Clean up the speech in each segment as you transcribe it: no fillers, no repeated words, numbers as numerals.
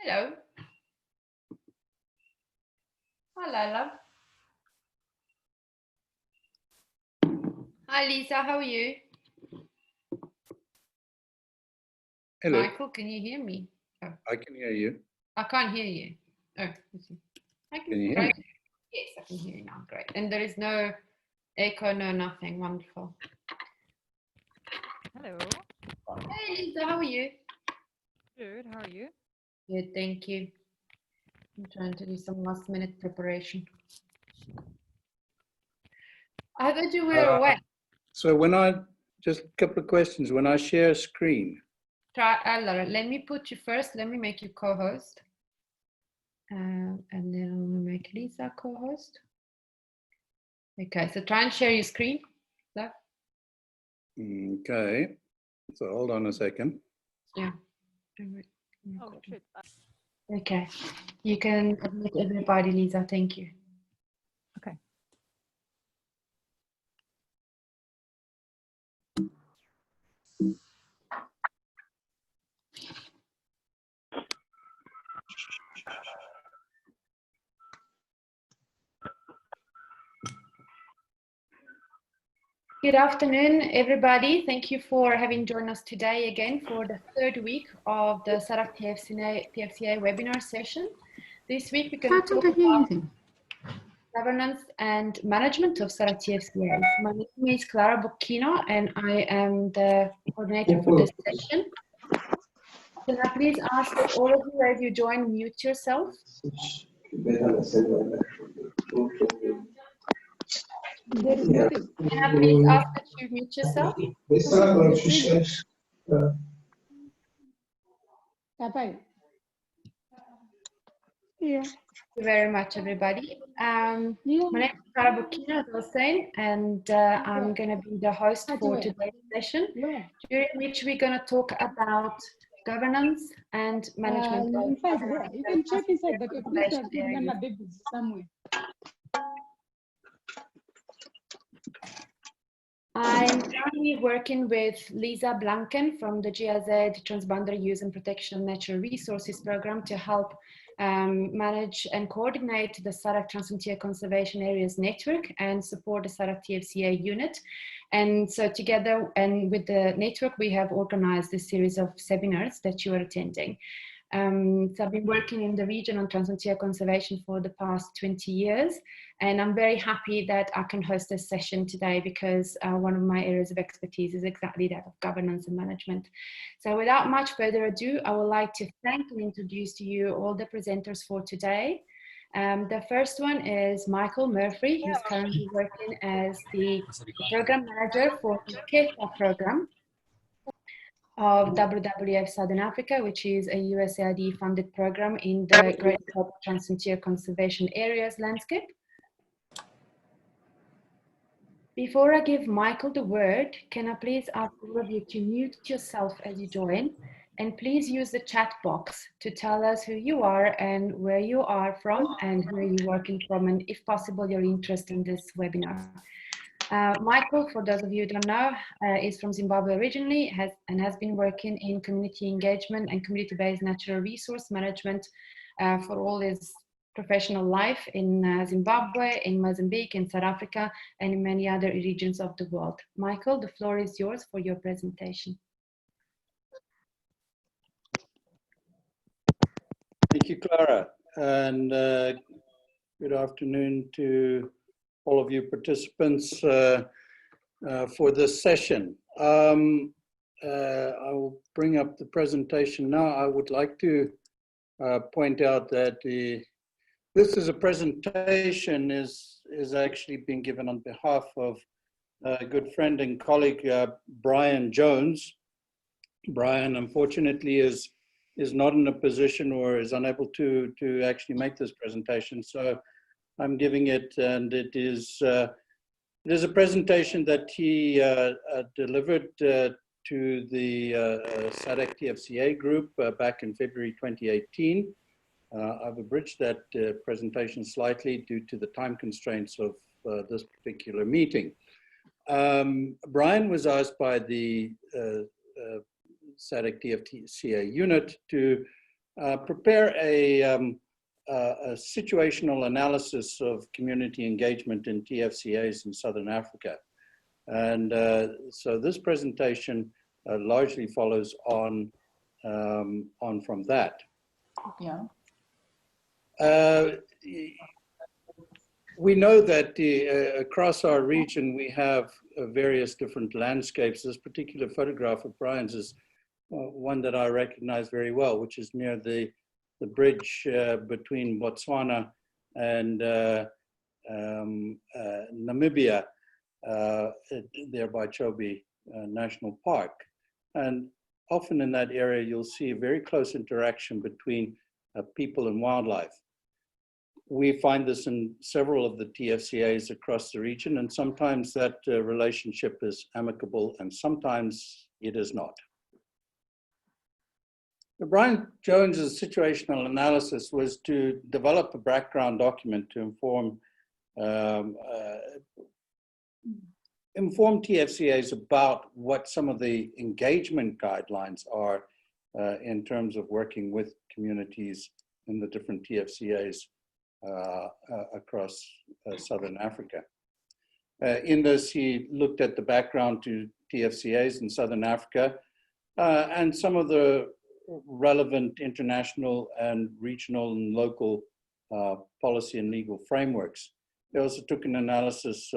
Hello. Hello, love. Hi, Lisa. How are you? Hello. Michael, can you hear me? Oh. I can hear you. I can't hear you. Oh, I Can you hear me? Yes, I can hear you now. Great. And there is no echo, no nothing. Wonderful. Hello. Hey, Lisa. How are you? Good. How are you? Good, thank you. I'm trying to do some last minute preparation. I thought you were away. So when just a couple of questions. When I share a screen. Allora, let me put you first. Let me make you co-host. And then I'm going to make Lisa co-host. Okay, so try and share your screen. Love. Okay. So hold on a second. Yeah. Oh, shit. Okay. You can admit everybody, Lisa. Thank you. Okay. Good afternoon, everybody. Thank you for having joined us today again for the third week of the SADC TFCA webinar session. This week we're going to talk about governance and management of SADC TFCAs. My name is Clara Bocchino and I am the coordinator for this session. Can I please ask that all of you, as you join, mute yourself? Can I please ask that you mute yourself? Yeah. Thank you very much, everybody. My name is Clara Bocchino, as I was saying, and I'm going to be the host for today's session, during which we're going to talk about governance and management of In fact, you can check inside the computer babies somewhere. I'm currently working with Lisa Blanken from the GIZ Transboundary Use and Protection of Natural Resources program to help manage and coordinate the SADC Transfrontier Conservation Areas Network and support the SADC TFCA unit. And so together and with the network, we have organized a series of seminars that you are attending. So I've been working in the region on transfrontier conservation for the past 20 years, and I'm very happy that I can host this session today because one of my areas of expertise is exactly that of governance and management. So without much further ado, I would like to thank and introduce to you all the presenters for today. The first one is Michael Murphy, who's currently working as the program manager for the KEFA program of WWF Southern Africa, which is a USAID funded program in the Great Transfrontier Conservation Areas landscape. Before I give Michael the word, can I please ask all of you to mute yourself as you join And please use the chat box to tell us who you are and where you are from and where you're working from, and if possible, your interest in this webinar. Michael, for those of you who don't know, is from Zimbabwe originally has been working in community engagement and community-based natural resource management for all his professional life in Zimbabwe, in Mozambique, in South Africa, and in many other regions of the world. Michael, the floor is yours for your presentation. Thank you, Clara, and good afternoon to all of you participants for this session. I will bring up the presentation now. I would like to point out that this is a presentation is actually being given on behalf of a good friend and colleague, Brian Jones. Brian, unfortunately, is not in a position or is unable to actually make this presentation. So I'm giving it, and it is a presentation that he delivered to the SADC TFCA group back in February 2018. I've abridged that presentation slightly due to the time constraints of this particular meeting. Brian was asked by the SADC TFCA unit to prepare a situational analysis of community engagement in TFCAs in Southern Africa. And so this presentation largely follows on from that. Yeah. We know that across our region we have various different landscapes. This particular photograph of Brian's is one that I recognize very well, which is near the bridge between Botswana and Namibia, there by Chobe National Park. And often in that area, you'll see a very close interaction between people and wildlife. We find this in several of the TFCAs across the region, and sometimes that relationship is amicable and sometimes it is not. Brian Jones's situational analysis was to develop a background document to inform TFCAs about what some of the engagement guidelines are in terms of working with communities in the different TFCAs across Southern Africa. In this, he looked at the background to TFCAs in Southern Africa and some of the relevant international and regional and local policy and legal frameworks. They also took an analysis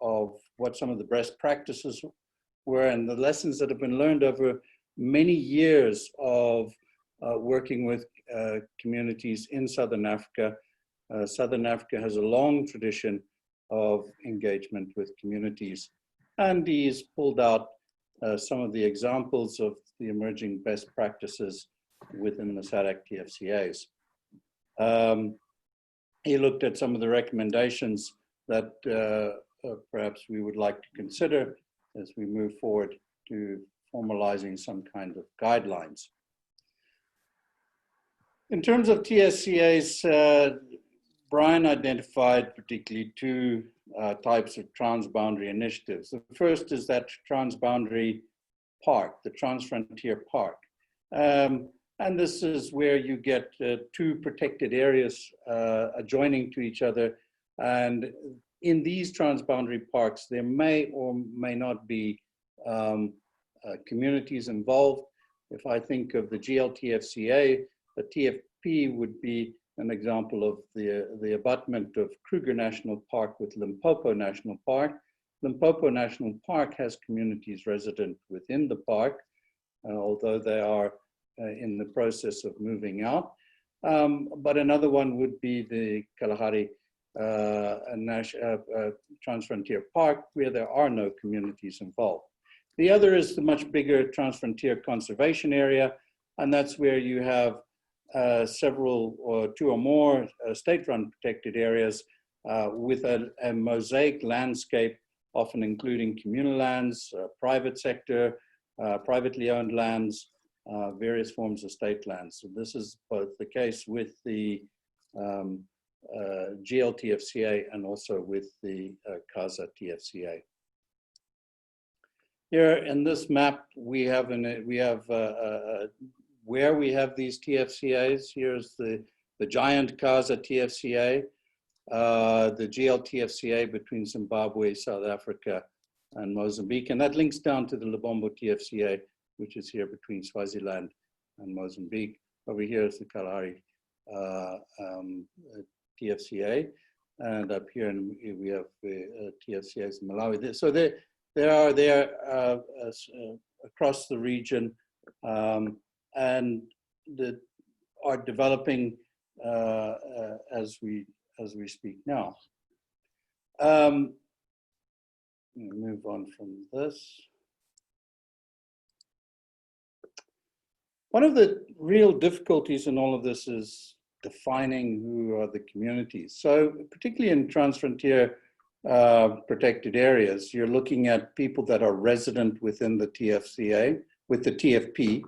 of what some of the best practices were and the lessons that have been learned over many years of working with communities in Southern Africa. Southern Africa has a long tradition of engagement with communities, and he's pulled out some of the examples of the emerging best practices within the SADC TFCAs. He looked at some of the recommendations that perhaps we would like to consider as we move forward to formalizing some kind of guidelines. In terms of TFCAs, Brian identified particularly two types of transboundary initiatives. The first is that transboundary park, the Transfrontier Park. And this is where you get two protected areas adjoining to each other. And in these transboundary parks, there may or may not be communities involved. If I think of the GLTFCA, the TFP would be an example of the abutment of Kruger National Park with Limpopo National Park. Limpopo National Park has communities resident within the park, although they are in the process of moving out. But another one would be the Kalahari Transfrontier Park, where there are no communities involved. The other is the much bigger Transfrontier Conservation Area, and that's where you have several or two or more state-run protected areas with a mosaic landscape, often including communal lands, private sector, privately owned lands, various forms of state lands. So this is both the case with the GLTFCA and also with the CASA TFCA. Here in this map, we have where we have these TFCAs. Here's the giant CASA TFCA, the GLTFCA between Zimbabwe, South Africa, and Mozambique, and that links down to the Lebombo TFCA, which is here between Swaziland and Mozambique. Over here is the Kalahari TFCA, and up here we have TFCAs in Malawi. So they are across the region, and are developing as we speak now. Move on from this. One of the real difficulties in all of this is defining who are the communities. So particularly in transfrontier protected areas, you're looking at people that are resident within the TFCA, with the TFP,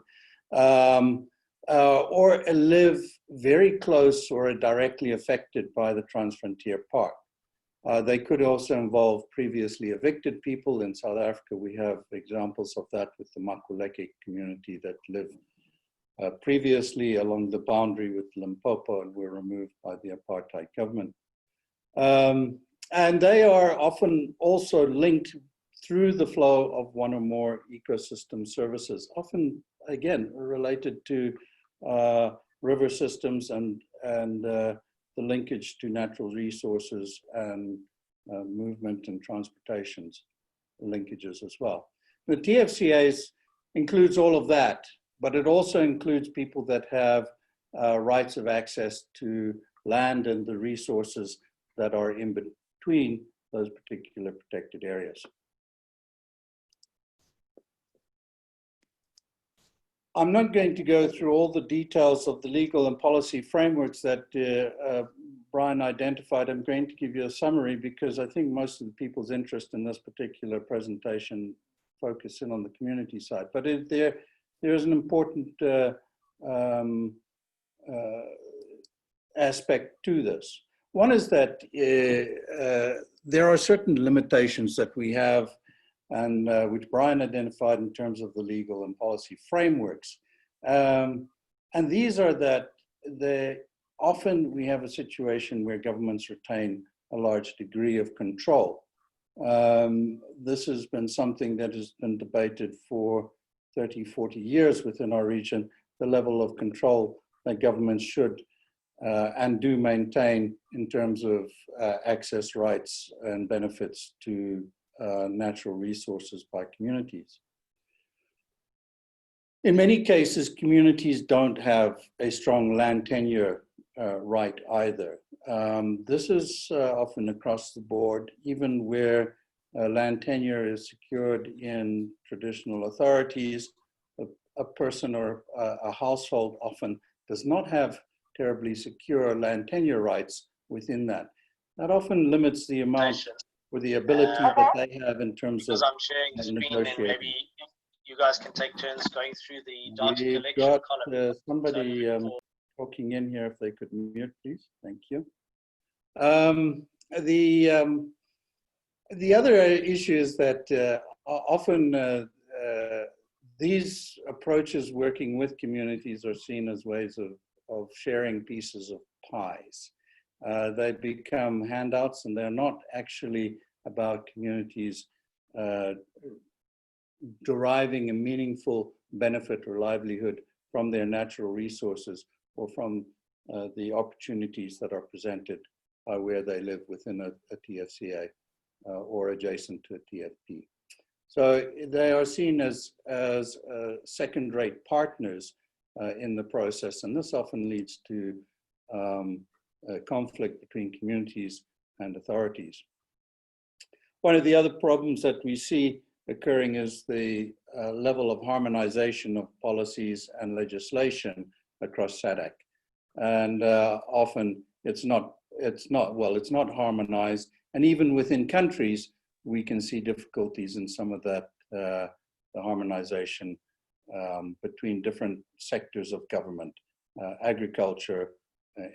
or live very close or are directly affected by the transfrontier part. They could also involve previously evicted people. In South Africa, we have examples of that with the Makuleke community that lived previously along the boundary with Limpopo and were removed by the apartheid government. And they are often also linked through the flow of one or more ecosystem services, often, again, related to river systems and the linkage to natural resources and movement and transportations linkages as well. The TFCAs includes all of that, but it also includes people that have rights of access to land and the resources that are in between those particular protected areas. I'm not going to go through all the details of the legal and policy frameworks that Brian identified. I'm going to give you a summary because I think most of the people's interest in this particular presentation focus in on the community side. But there is an important aspect to this. One is that there are certain limitations that we have and which Brian identified in terms of the legal and policy frameworks. And these are that often we have a situation where governments retain a large degree of control. This has been something that has been debated for 30, 40 years within our region, the level of control that governments should and do maintain in terms of access rights and benefits to natural resources by communities. In many cases, communities don't have a strong land tenure right either. This is often across the board, even where land tenure is secured in traditional authorities, a person or a household often does not have terribly secure land tenure rights within that. That often limits the amount or the ability that they have in terms of I'm sharing the screen, then maybe you guys can take turns going through the data collection column. Somebody talking in here, if they could mute, please. Thank you. The other issue is that often these approaches working with communities are seen as ways of sharing pieces of pies. They become handouts and they're not actually about communities deriving a meaningful benefit or livelihood from their natural resources or from the opportunities that are presented by where they live within a TFCA or adjacent to a TFP. So they are seen as second-rate partners in the process, and this often leads to conflict between communities and authorities. One of the other problems that we see occurring is the level of harmonization of policies and legislation across SADC. And often it's not harmonized. And even within countries, we can see difficulties in some of that the harmonization between different sectors of government, agriculture,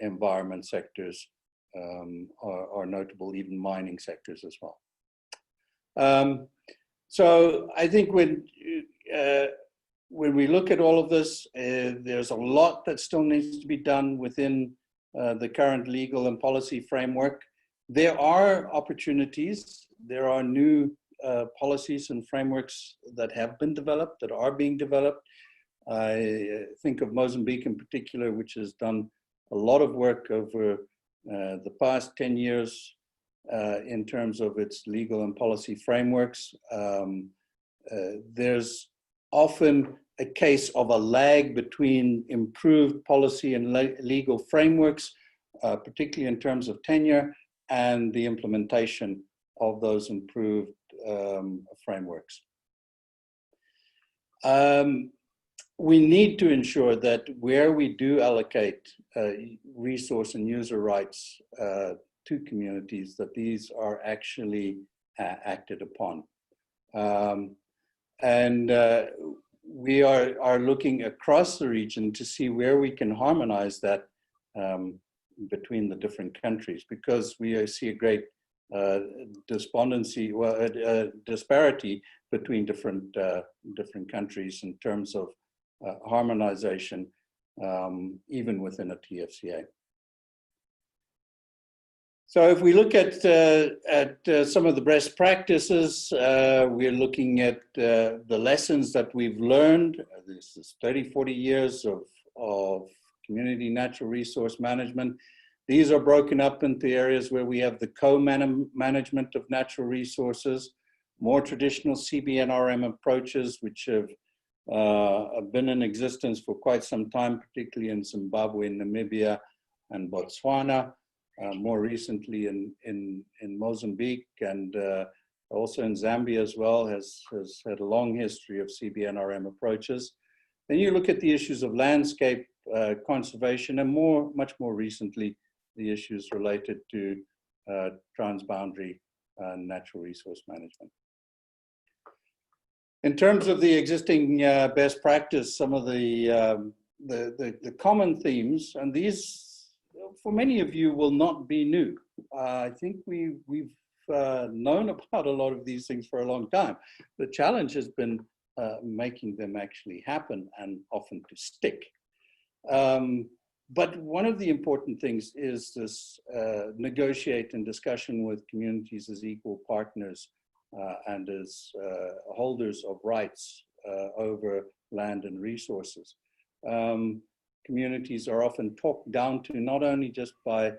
environment sectors are notable, even mining sectors as well. So I think when we look at all of this, there's a lot that still needs to be done within the current legal and policy framework. There are opportunities. There are new policies and frameworks that have been developed, that are being developed. I think of Mozambique in particular, which has done a lot of work over the past 10 years in terms of its legal and policy frameworks. There's often a case of a lag between improved policy and legal frameworks, particularly in terms of tenure, and the implementation of those improved frameworks. We need to ensure that where we do allocate resource and user rights to communities, that these are actually acted upon. We are looking across the region to see where we can harmonize that between the different countries, because we see a great disparity between different countries in terms of harmonization, even within a TFCA. So if we look at some of the best practices, we're looking at the lessons that we've learned. This is 30, 40 years of community natural resource management. These are broken up into areas where we have the co-management of natural resources, more traditional CBNRM approaches, which have been in existence for quite some time, particularly in Zimbabwe, Namibia, and Botswana. More recently in Mozambique, and also in Zambia as well, has had a long history of CBNRM approaches. Then you look at the issues of landscape conservation, and much more recently, the issues related to transboundary natural resource management. In terms of the existing best practice, some of the common themes, and these for many of you will not be new. I think we've known about a lot of these things for a long time. The challenge has been making them actually happen, and often to stick. But one of the important things is this negotiate and discussion with communities as equal partners and as holders of rights over land and resources. Communities are often talked down to, not only just by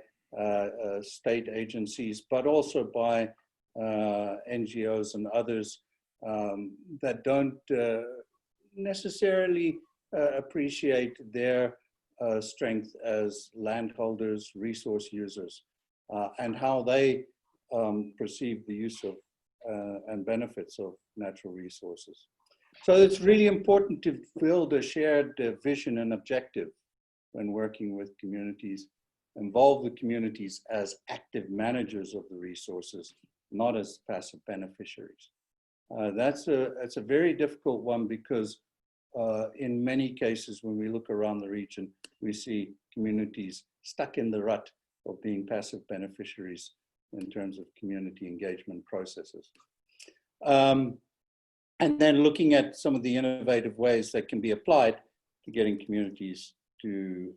state agencies, but also by NGOs and others that don't necessarily appreciate their strength as landholders, resource users, and how they perceive the use of and benefits of natural resources. So it's really important to build a shared vision and objective when working with communities, involve the communities as active managers of the resources, not as passive beneficiaries. That's a very difficult one, because in many cases, when we look around the region, we see communities stuck in the rut of being passive beneficiaries in terms of community engagement processes. And then looking at some of the innovative ways that can be applied to getting communities to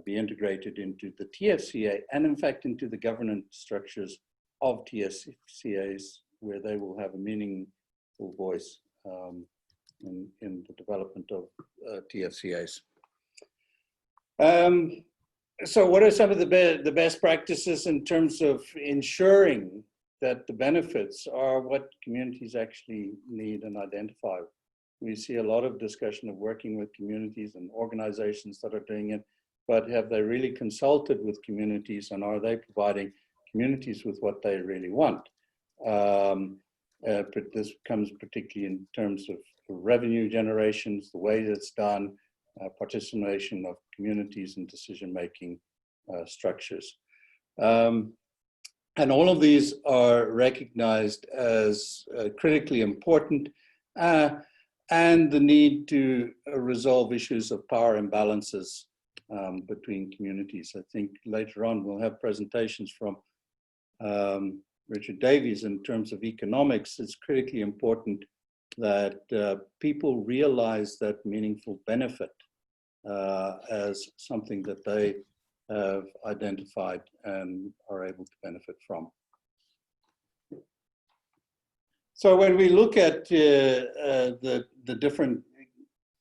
be integrated into the TFCA, and in fact into the governance structures of TFCAs, where they will have a meaningful voice in the development of TFCAs. So what are some of the best practices in terms of ensuring that the benefits are what communities actually need and identify? We see a lot of discussion of working with communities and organizations that are doing it, but have they really consulted with communities, and are they providing communities with what they really want? But this comes particularly in terms of revenue generations, the way it's done, participation of communities in decision-making structures. And all of these are recognized as critically important. and the need to resolve issues of power imbalances between communities. I think later on we'll have presentations from Richard Davies in terms of economics. It's critically important that people realize that meaningful benefit as something that they have identified and are able to benefit from. So when we look at the different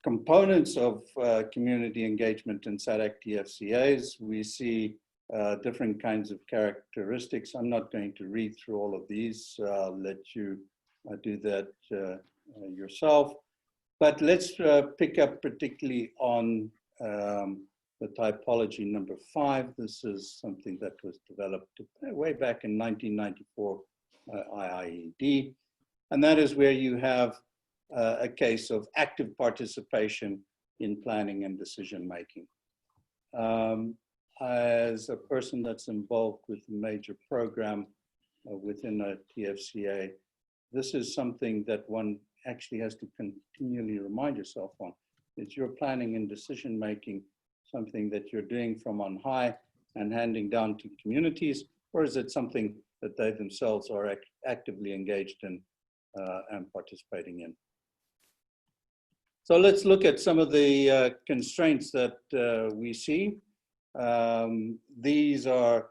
components of community engagement in SADC TFCAs, we see different kinds of characteristics. I'm not going to read through all of these. I'll let you do that yourself. But let's pick up particularly on the typology number 5. This is something that was developed way back in 1994 IIED. And that is where you have a case of active participation in planning and decision making. As a person that's involved with a major program within a TFCA, this is something that one actually has to continually remind yourself on. Is your planning and decision making something that you're doing from on high and handing down to communities, or is it something that they themselves are actively engaged in and participating in? So let's look at some of the constraints that we see. These are,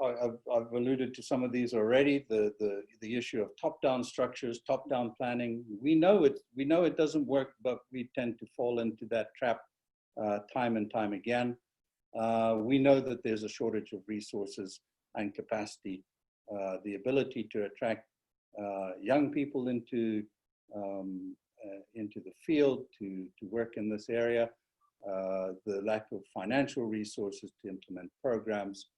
I've alluded to some of these already, the issue of top-down structures, top-down planning. We know it doesn't work, but we tend to fall into that trap time and time again. We know that there's a shortage of resources and capacity. The ability to attract young people into the field to work in this area, the lack of financial resources to implement programs,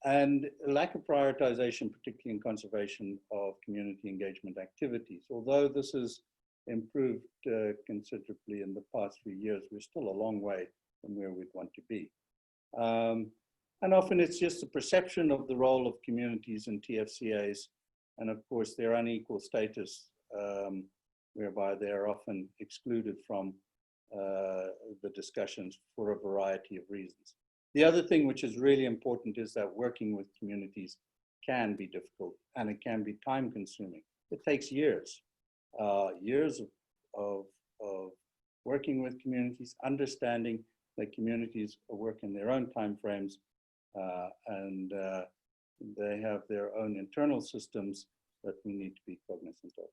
and lack of prioritization, particularly in conservation of community engagement activities. Although this has improved considerably in the past few years, we're still a long way from where we'd want to be. And often it's just the perception of the role of communities in TFCAs, and of course their unequal status, whereby they're often excluded from the discussions for a variety of reasons. The other thing which is really important is that working with communities can be difficult and it can be time consuming. It takes years, years of working with communities, understanding that communities work in their own time frames, and they have their own internal systems that we need to be cognizant of.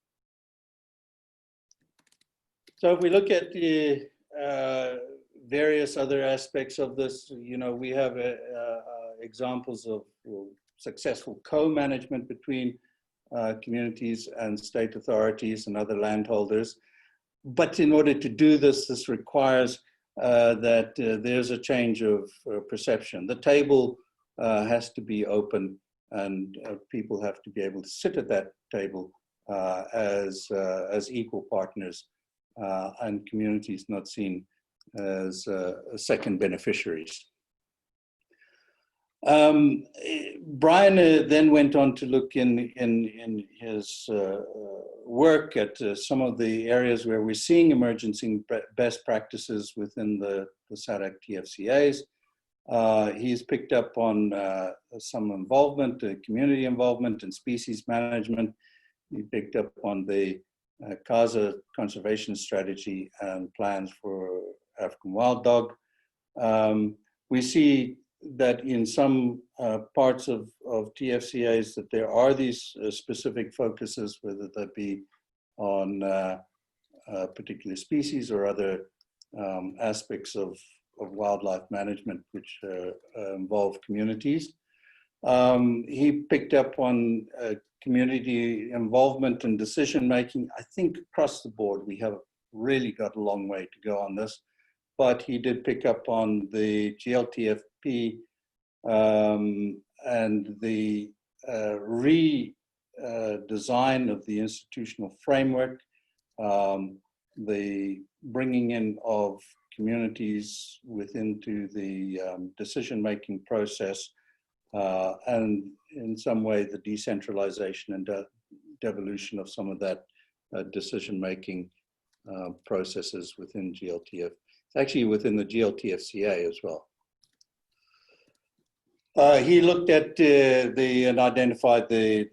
So if we look at the various other aspects of this, you know, we have examples of successful co-management between communities and state authorities and other landholders. But in order to do this, this requires that there's a change of perception. The table has to be open, and people have to be able to sit at that table as equal partners, and communities not seen as second beneficiaries. Brian then went on to look in his work at some of the areas where we're seeing emerging best practices within the SADC TFCAs. He's picked up on some involvement, community involvement in species management. He picked up on the CASA conservation strategy and plans for African wild dog. We see that in some parts of TFCAs that there are these specific focuses, whether that be on particular species or other aspects of wildlife management which involve communities. He picked up on community involvement and decision making. I think across the board we have really got a long way to go on this, but he did pick up on the GLTFP and the redesign of the institutional framework, the bringing in of communities into the decision-making process, and in some way the decentralization and devolution of some of that decision-making processes within GLTF. It's actually within the GLTFCA as well. He looked at and identified the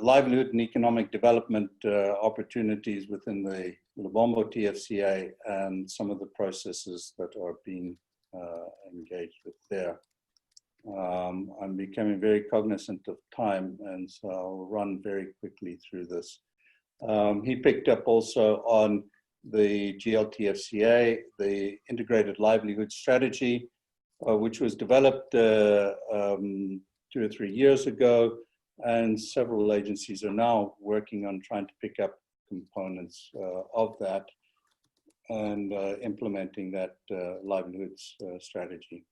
livelihood and economic development opportunities within the Lubombo TFCA and some of the processes that are being engaged with there. I'm becoming very cognizant of time, and so I'll run very quickly through this. He picked up also on the GLTFCA, the Integrated Livelihood Strategy, which was developed 2 or 3 years ago, and several agencies are now working on trying to pick up components of that and implementing that livelihoods strategy.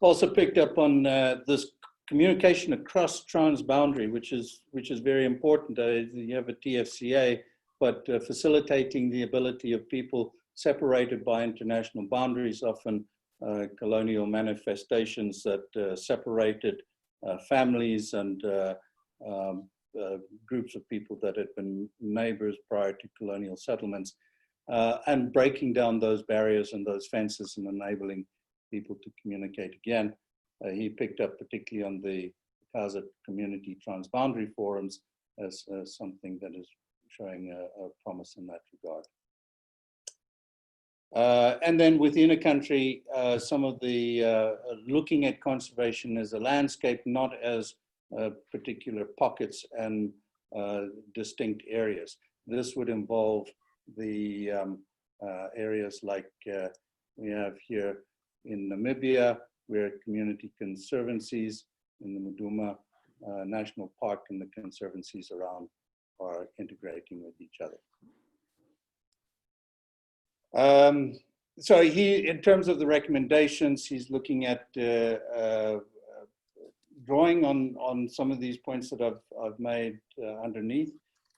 Also picked up on this communication across transboundary, which is very important. You have a TFCA, but facilitating the ability of people separated by international boundaries, often colonial manifestations that separated families and groups of people that had been neighbors prior to colonial settlements, and breaking down those barriers and those fences and enabling people to communicate again. He picked up particularly on the Kaza community transboundary forums as something that is showing a promise in that regard. And then within a country, some of the looking at conservation as a landscape, not as particular pockets and distinct areas. This would involve the areas like we have here in Namibia, where community conservancies in the Muduma National Park and the conservancies around are integrating with each other. So in terms of the recommendations, he's looking at drawing on some of these points that I've made underneath,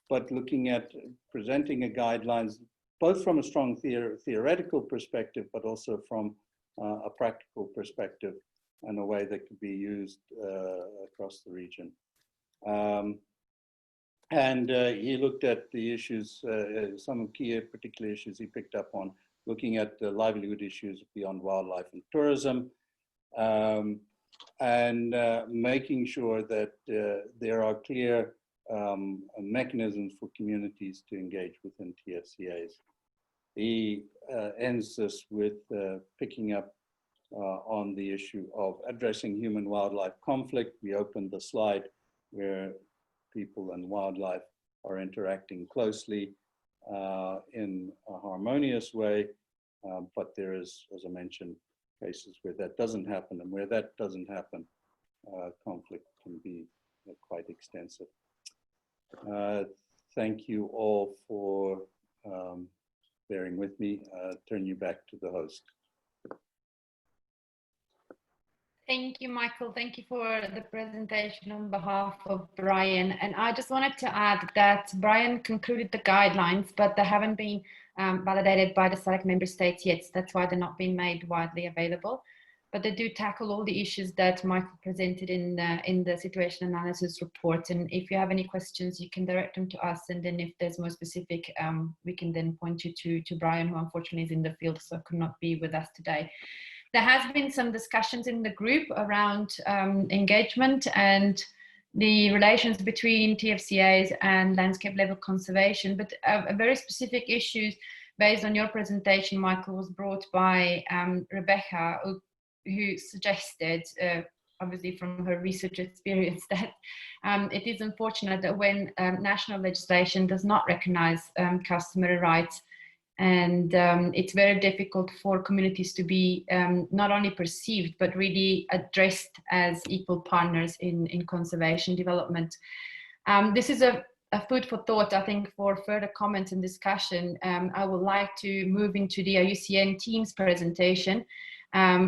but looking at presenting a guidelines, both from a strong theoretical perspective, but also from a practical perspective and a way that could be used across the region. And he looked at the issues, some key particular issues he picked up on, looking at the livelihood issues beyond wildlife and tourism, and making sure that there are clear mechanisms for communities to engage within TFCAs. He ends this with picking up on the issue of addressing human-wildlife conflict. We opened the slide where people and wildlife are interacting closely in a harmonious way, but there is, as I mentioned, cases where that doesn't happen, and where that doesn't happen, conflict can be quite extensive. Thank you all for bearing with me. Turn you back to the host. Thank you, Michael. Thank you for the presentation on behalf of Brian. And I just wanted to add that Brian concluded the guidelines, but they haven't been validated by the SADC member states yet. So that's why they're not being made widely available. But they do tackle all the issues that Michael presented in the situation analysis report. And if you have any questions, you can direct them to us. And then if there's more specific, we can then point you to Brian, who unfortunately is in the field, so could not be with us today. There has been some discussions in the group around engagement and the relations between TFCAs and landscape level conservation, but a very specific issue based on your presentation, Michael, was brought by Rebecca, who suggested, obviously from her research experience, that it is unfortunate that when national legislation does not recognize customary rights, and it's very difficult for communities to be not only perceived, but really addressed as equal partners in conservation development. This is a food for thought, I think, for further comments and discussion. I would like to move into the IUCN team's presentation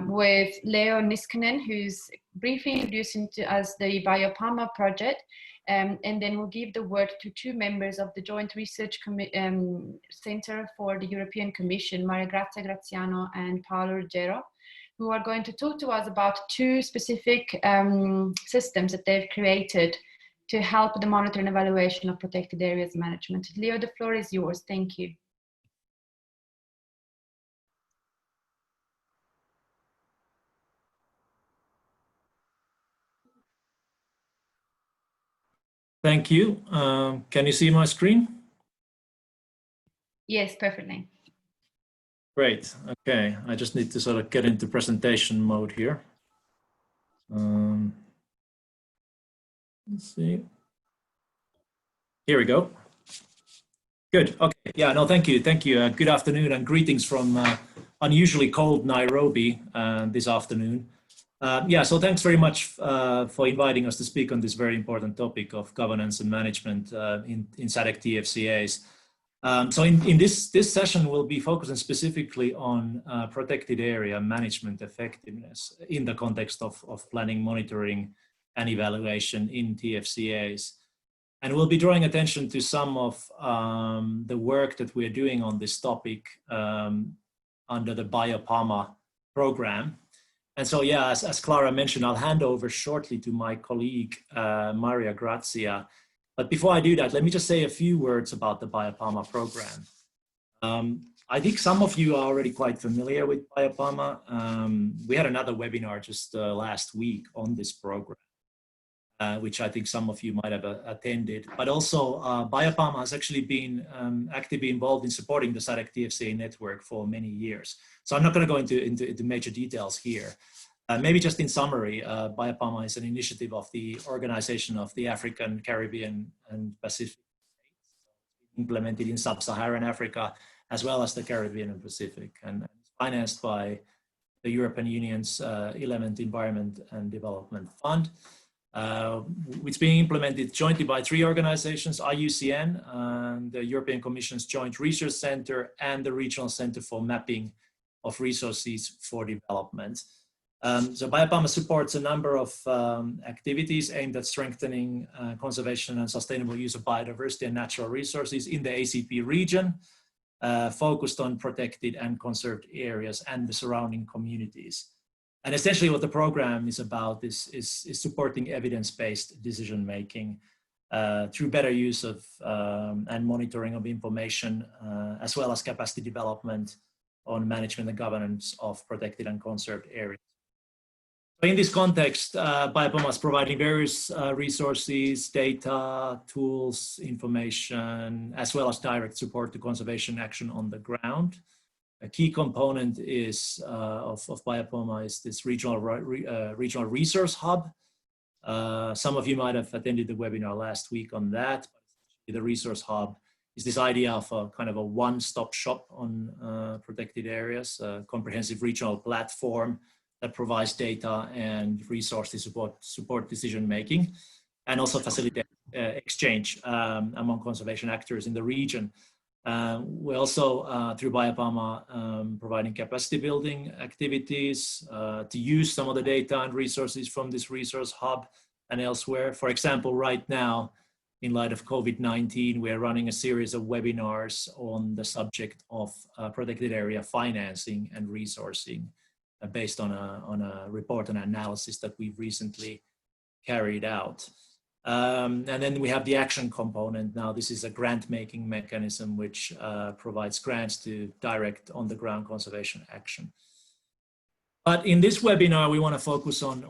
with Leo Niskanen, who's briefly introducing to us the Biopama project. And then we'll give the word to two members of the Joint Research Center for the European Commission, Maria Grazia Graziano and Paolo Ruggero, who are going to talk to us about two specific systems that they've created to help the monitoring and evaluation of protected areas management. Leo, the floor is yours. Thank you. Thank you. Can you see my screen? Yes, perfectly. Great. Okay. I just need to sort of get into presentation mode here. Let's see. Here we go. Good. Okay. Yeah, no, thank you. Thank you. Good afternoon and greetings from unusually cold Nairobi this afternoon. Yeah, so thanks very much for inviting us to speak on this very important topic of governance and management in SADC TFCAs. So in this session, we'll be focusing specifically on protected area management effectiveness in the context of planning, monitoring, and evaluation in TFCAs. And we'll be drawing attention to some of the work that we're doing on this topic under the BioPAMA program. And so, yeah, as Clara mentioned, I'll hand over shortly to my colleague, Maria Grazia. But before I do that, let me just say a few words about the BioPAMA program. I think some of you are already quite familiar with BioPAMA. We had another webinar just last week on this program, which I think some of you might have attended. But also, BioPAMA has actually been actively involved in supporting the SADC TFCA network for many years. So I'm not going to go into major details here. Maybe just in summary, BioPAMA is an initiative of the Organization of the African, Caribbean, and Pacific States, implemented in Sub-Saharan Africa, as well as the Caribbean and Pacific, and financed by the European Union's 11th Environment and Development Fund, which is being implemented jointly by three organizations: IUCN, the European Commission's Joint Research Center, and the Regional Center for Mapping of Resources for Development. So BioPAMA supports a number of activities aimed at strengthening conservation and sustainable use of biodiversity and natural resources in the ACP region, focused on protected and conserved areas and the surrounding communities. And essentially what the program is about is supporting evidence-based decision-making through better use of and monitoring of information, as well as capacity development on management and governance of protected and conserved areas. In this context, BioPAMA is providing various resources, data, tools, information, as well as direct support to conservation action on the ground. A key component is of BioPAMA is this regional resource hub. Some of you might have attended the webinar last week on that. The resource hub is this idea of a kind of a one-stop shop on protected areas, a comprehensive regional platform that provides data and resources to support decision-making, and also facilitate exchange among conservation actors in the region. We also, through BioPAMA, providing capacity building activities to use some of the data and resources from this resource hub and elsewhere. For example, right now, in light of COVID-19, we are running a series of webinars on the subject of protected area financing and resourcing, based on a report and analysis that we've recently carried out. And then we have the action component. Now, this is a grant-making mechanism which provides grants to direct on-the-ground conservation action. But in this webinar, we want to focus on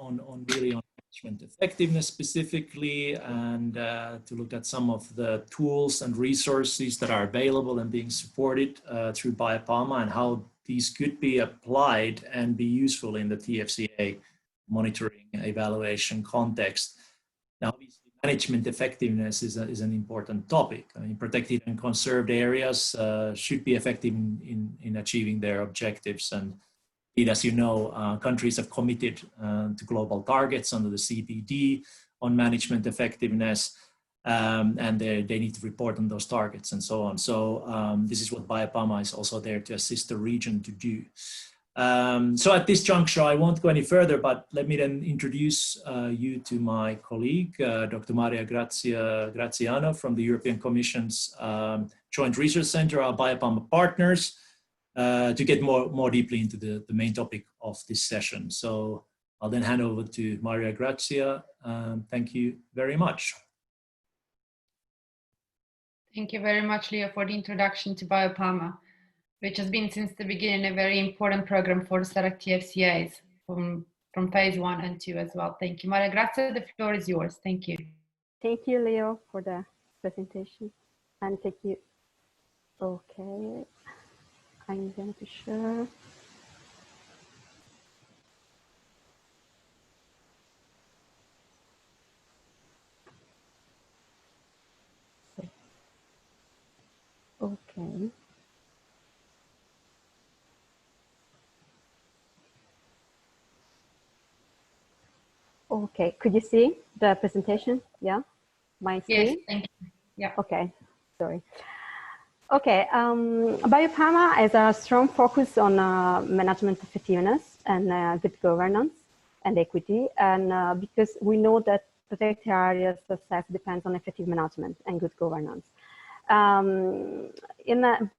really on management effectiveness specifically, and to look at some of the tools and resources that are available and being supported through BioPAMA, and how these could be applied and be useful in the TFCA monitoring evaluation context. Now, obviously, management effectiveness is an important topic. I mean, protected and conserved areas should be effective in achieving their objectives. And indeed, as you know, countries have committed to global targets under the CBD on management effectiveness. And they need to report on those targets and so on. So this is what BioPAMA is also there to assist the region to do. So at this juncture, I won't go any further, but let me then introduce you to my colleague, Dr. Maria Graziano from the European Commission's Joint Research Center, our BioPAMA partners, to get more deeply into the main topic of this session. So I'll then hand over to Maria Grazia. Thank you very much. Thank you very much, Leo, for the introduction to BioPharma, which has been since the beginning a very important program for the SADC TFCAs from phase 1 and 2 as well. Thank you. Maria Grazia, the floor is yours. Thank you. Thank you, Leo, for the presentation. And thank you. Okay, I'm going to share. Okay. Okay, could you see the presentation? Yeah, my screen? Yes, thank you. Yeah. Okay, sorry. Okay, BioPharma has a strong focus on management effectiveness and good governance and equity. And because we know that protected areas success depends on effective management and good governance. In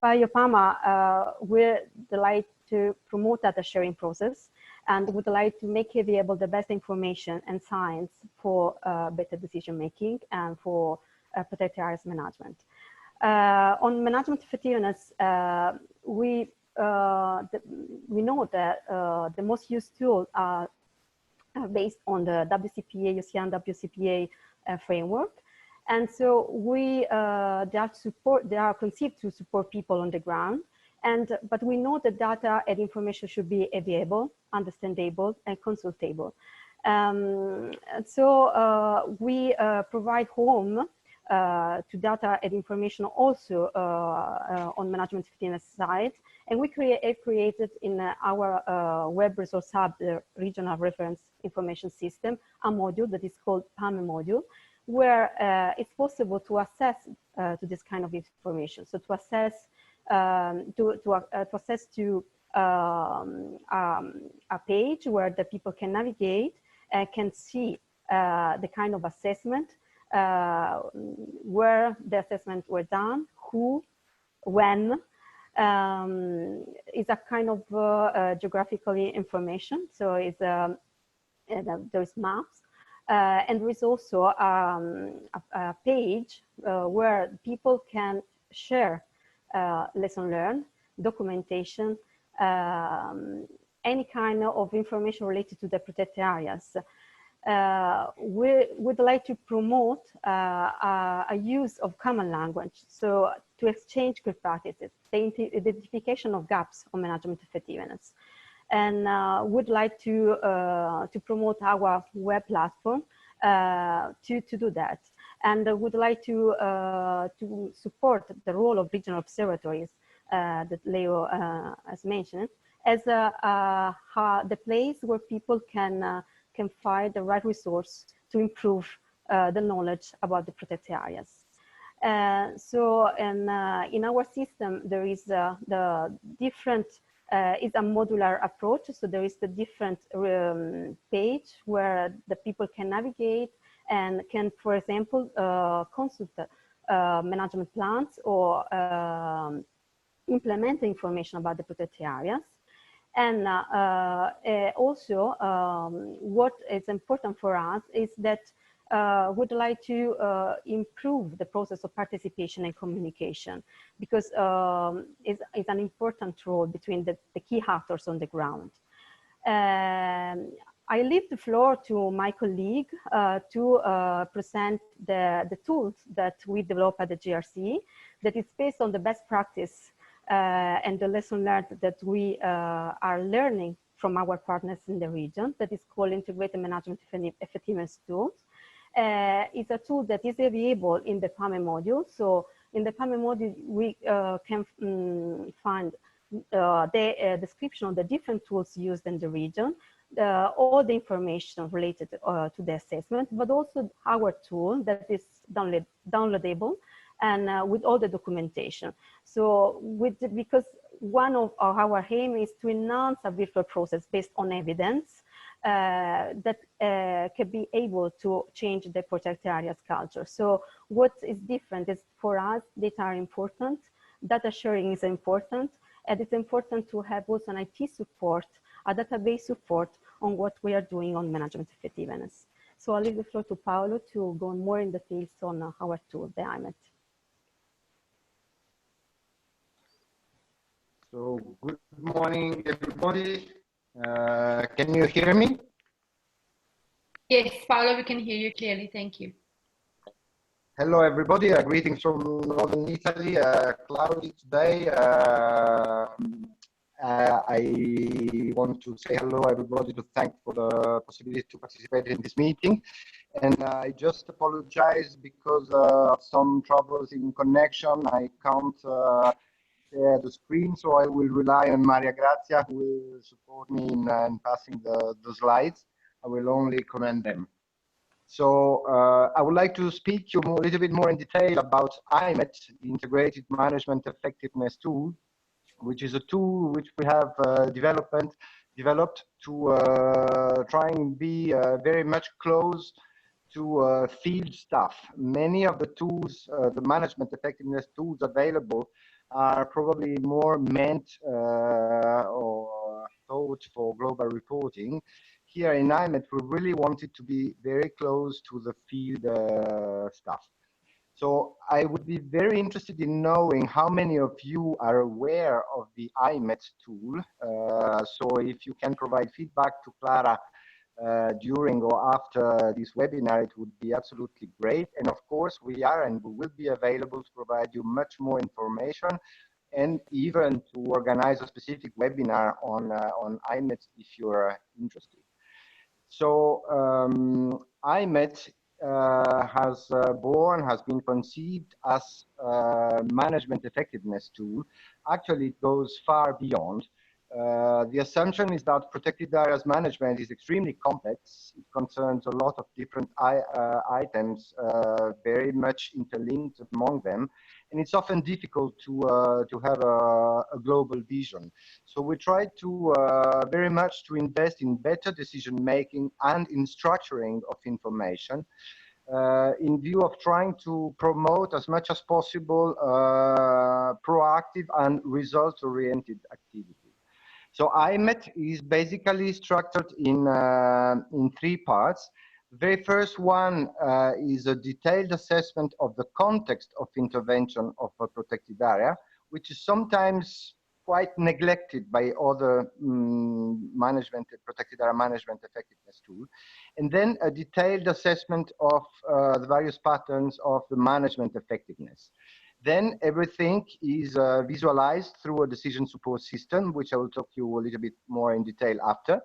BioPharma, we like to promote data sharing process and would like to make available the best information and science for better decision making and for protected areas management. On management effectiveness, we know that the most used tools are based on the WCPA, UCN WCPA framework. And so they are conceived to support people on the ground. But we know that data and information should be available, understandable, and consultable. We provide home to data and information also on management effectiveness side. And we created in our web resource hub, the regional reference information system, a module that is called PAME module, where it's possible to access to this kind of information. So to access to a page where the people can navigate and can see the kind of assessment, where the assessment were done, who, when. Is a kind of geographically information. So it's there's maps. And there is also a page where people can share lesson learned, documentation, any kind of information related to the protected areas. We would like to promote a use of common language, so to exchange good practices, the identification of gaps on management effectiveness, and would like to promote our web platform to do that, and would like to support the role of regional observatories that Leo has mentioned as the place where people can find the right resource to improve the knowledge about the protected areas. In our system, there is the different, it's a modular approach. So there is the different page where the people can navigate and can, for example, consult management plans or implement information about the protected areas. And also, what is important for us is that would like to improve the process of participation and communication, because it's an important role between the key actors on the ground. I leave the floor to my colleague to present the tools that we developed at the GRC that is based on the best practice and the lesson learned that we are learning from our partners in the region, that is called Integrated Management Effectiveness Tools. It's a tool that is available in the PAME module. So in the PAME module, we can find the description of the different tools used in the region, all the information related to the assessment, but also our tool that is downloadable and with all the documentation. So because one of our aim is to enhance a virtual process based on evidence that can be able to change the protected areas culture. So what is different is, for us, data are important, data sharing is important, and it's important to have also an IT support, a database support on what we are doing on management effectiveness. So I'll leave the floor to Paolo to go more in details on our tool, the IMET. So good morning, everybody. Can you hear me? Yes, Paolo, we can hear you clearly. Thank you. Hello, everybody. Greetings from northern Italy. Cloudy today. I want to say hello, everybody, to thank for the possibility to participate in this meeting. And I just apologize because of some troubles in connection. I can't share the screen, so I will rely on Maria Grazia, who will support me in passing the slides. I will only comment them. So I would like to speak to you a little bit more in detail about IMET, the Integrated Management Effectiveness Tool, which is a tool which we have developed to try and be very much close to field staff. Many of the tools, the management effectiveness tools available, are probably more meant or thought for global reporting. Here in IMET, we really wanted to be very close to the field staff. So I would be very interested in knowing how many of you are aware of the IMET tool. So if you can provide feedback to Clara during or after this webinar, it would be absolutely great. And of course, we are and we will be available to provide you much more information and even to organize a specific webinar on IMET if you're interested. So IMET has been conceived as a management effectiveness tool. Actually, it goes far beyond. The assumption is that protected areas management is extremely complex. It concerns a lot of different items, very much interlinked among them, and it's often difficult to have a global vision. So we try to very much to invest in better decision making and in structuring of information, in view of trying to promote as much as possible proactive and results-oriented activity. So IMET is basically structured in three parts. The very first one is a detailed assessment of the context of intervention of a protected area, which is sometimes quite neglected by other protected area management effectiveness tools. And then a detailed assessment of the various patterns of the management effectiveness. Then everything is visualized through a decision support system, which I will talk to you a little bit more in detail after.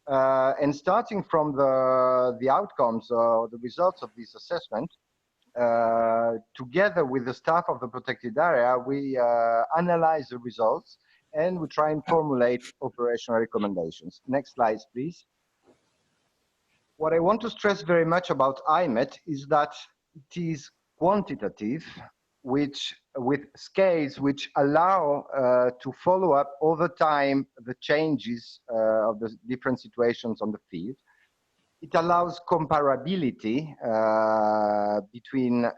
And starting from the outcomes or the results of this assessment, together with the staff of the protected area, we analyze the results and we try and formulate operational recommendations. Next slide, please. What I want to stress very much about IMET is that it is quantitative, with scales which allow to follow up over time the changes of the different situations on the field. It allows comparability between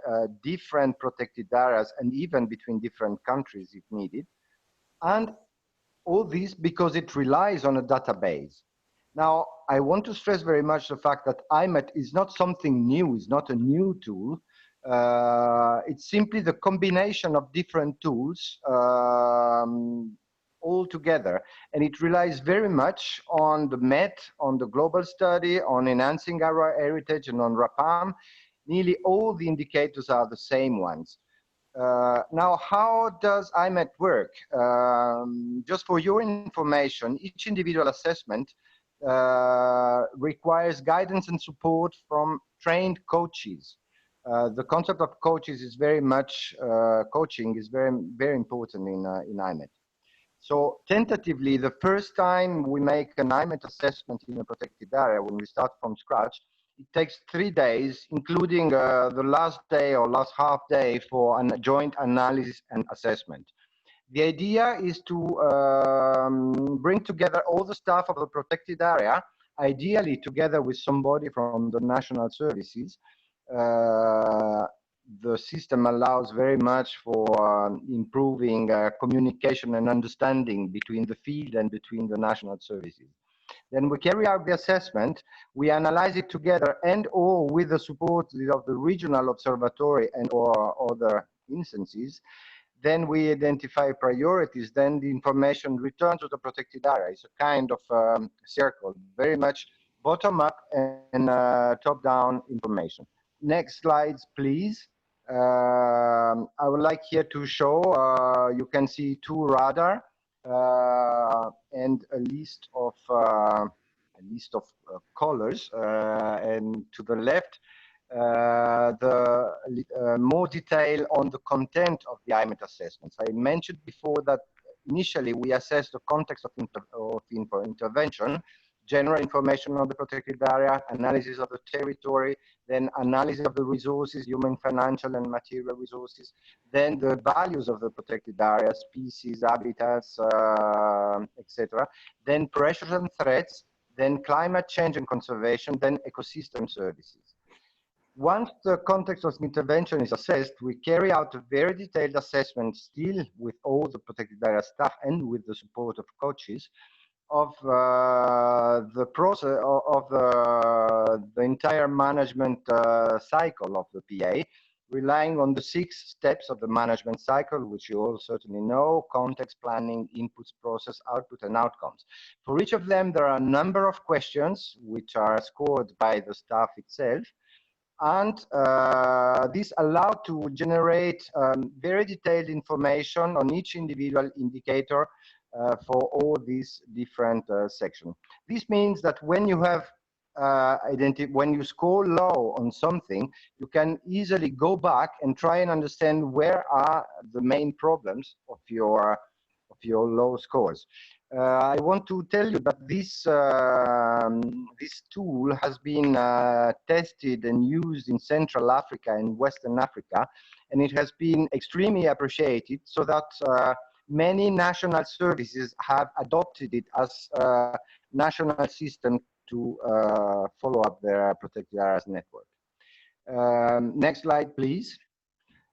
different protected areas and even between different countries if needed. And all this because it relies on a database. Now, I want to stress very much the fact that IMET is not something new, it's not a new tool. It's simply the combination of different tools all together, and it relies very much on the MET, on the global study, on enhancing our heritage, and on RAPAM. Nearly all the indicators are the same ones. Now, how does IMET work? Just for your information, each individual assessment requires guidance and support from trained coaches. The concept of coaches is very much, coaching is very important in IMET. So tentatively, the first time we make an IMET assessment in a protected area, when we start from scratch, it takes 3 days, including the last day or last half day for a joint analysis and assessment. The idea is to bring together all the staff of the protected area, ideally together with somebody from the national services. The system allows very much for improving communication and understanding between the field and between the national services. Then we carry out the assessment, we analyze it together and or with the support of the regional observatory and or other instances. Then we identify priorities, then the information returns to the protected area. It's a kind of circle, very much bottom-up and top-down information. Next slides, please. I would like here to show, you can see 2 radar and a list of colors, and to the left, more detail on the content of the IMET assessments. I mentioned before that initially we assess the context of intervention, general information on the protected area, analysis of the territory, then analysis of the resources, human, financial, and material resources, then the values of the protected area, species, habitats, etc., then pressures and threats, then climate change and conservation, then ecosystem services. Once the context of intervention is assessed, we carry out a very detailed assessment, still with all the protected area staff and with the support of coaches, of the process of the entire management cycle of the PA, relying on the 6 steps of the management cycle, which you all certainly know: context, planning, inputs, process, output, and outcomes. For each of them, there are a number of questions which are scored by the staff itself, and this allowed to generate very detailed information on each individual indicator for all these different sections. This means that when you have when you score low on something, you can easily go back and try and understand where are the main problems of your low scores. I want to tell you that this tool has been tested and used in Central Africa and Western Africa, and it has been extremely appreciated, so that many national services have adopted it as a national system to follow up their protected areas network. Next slide, please.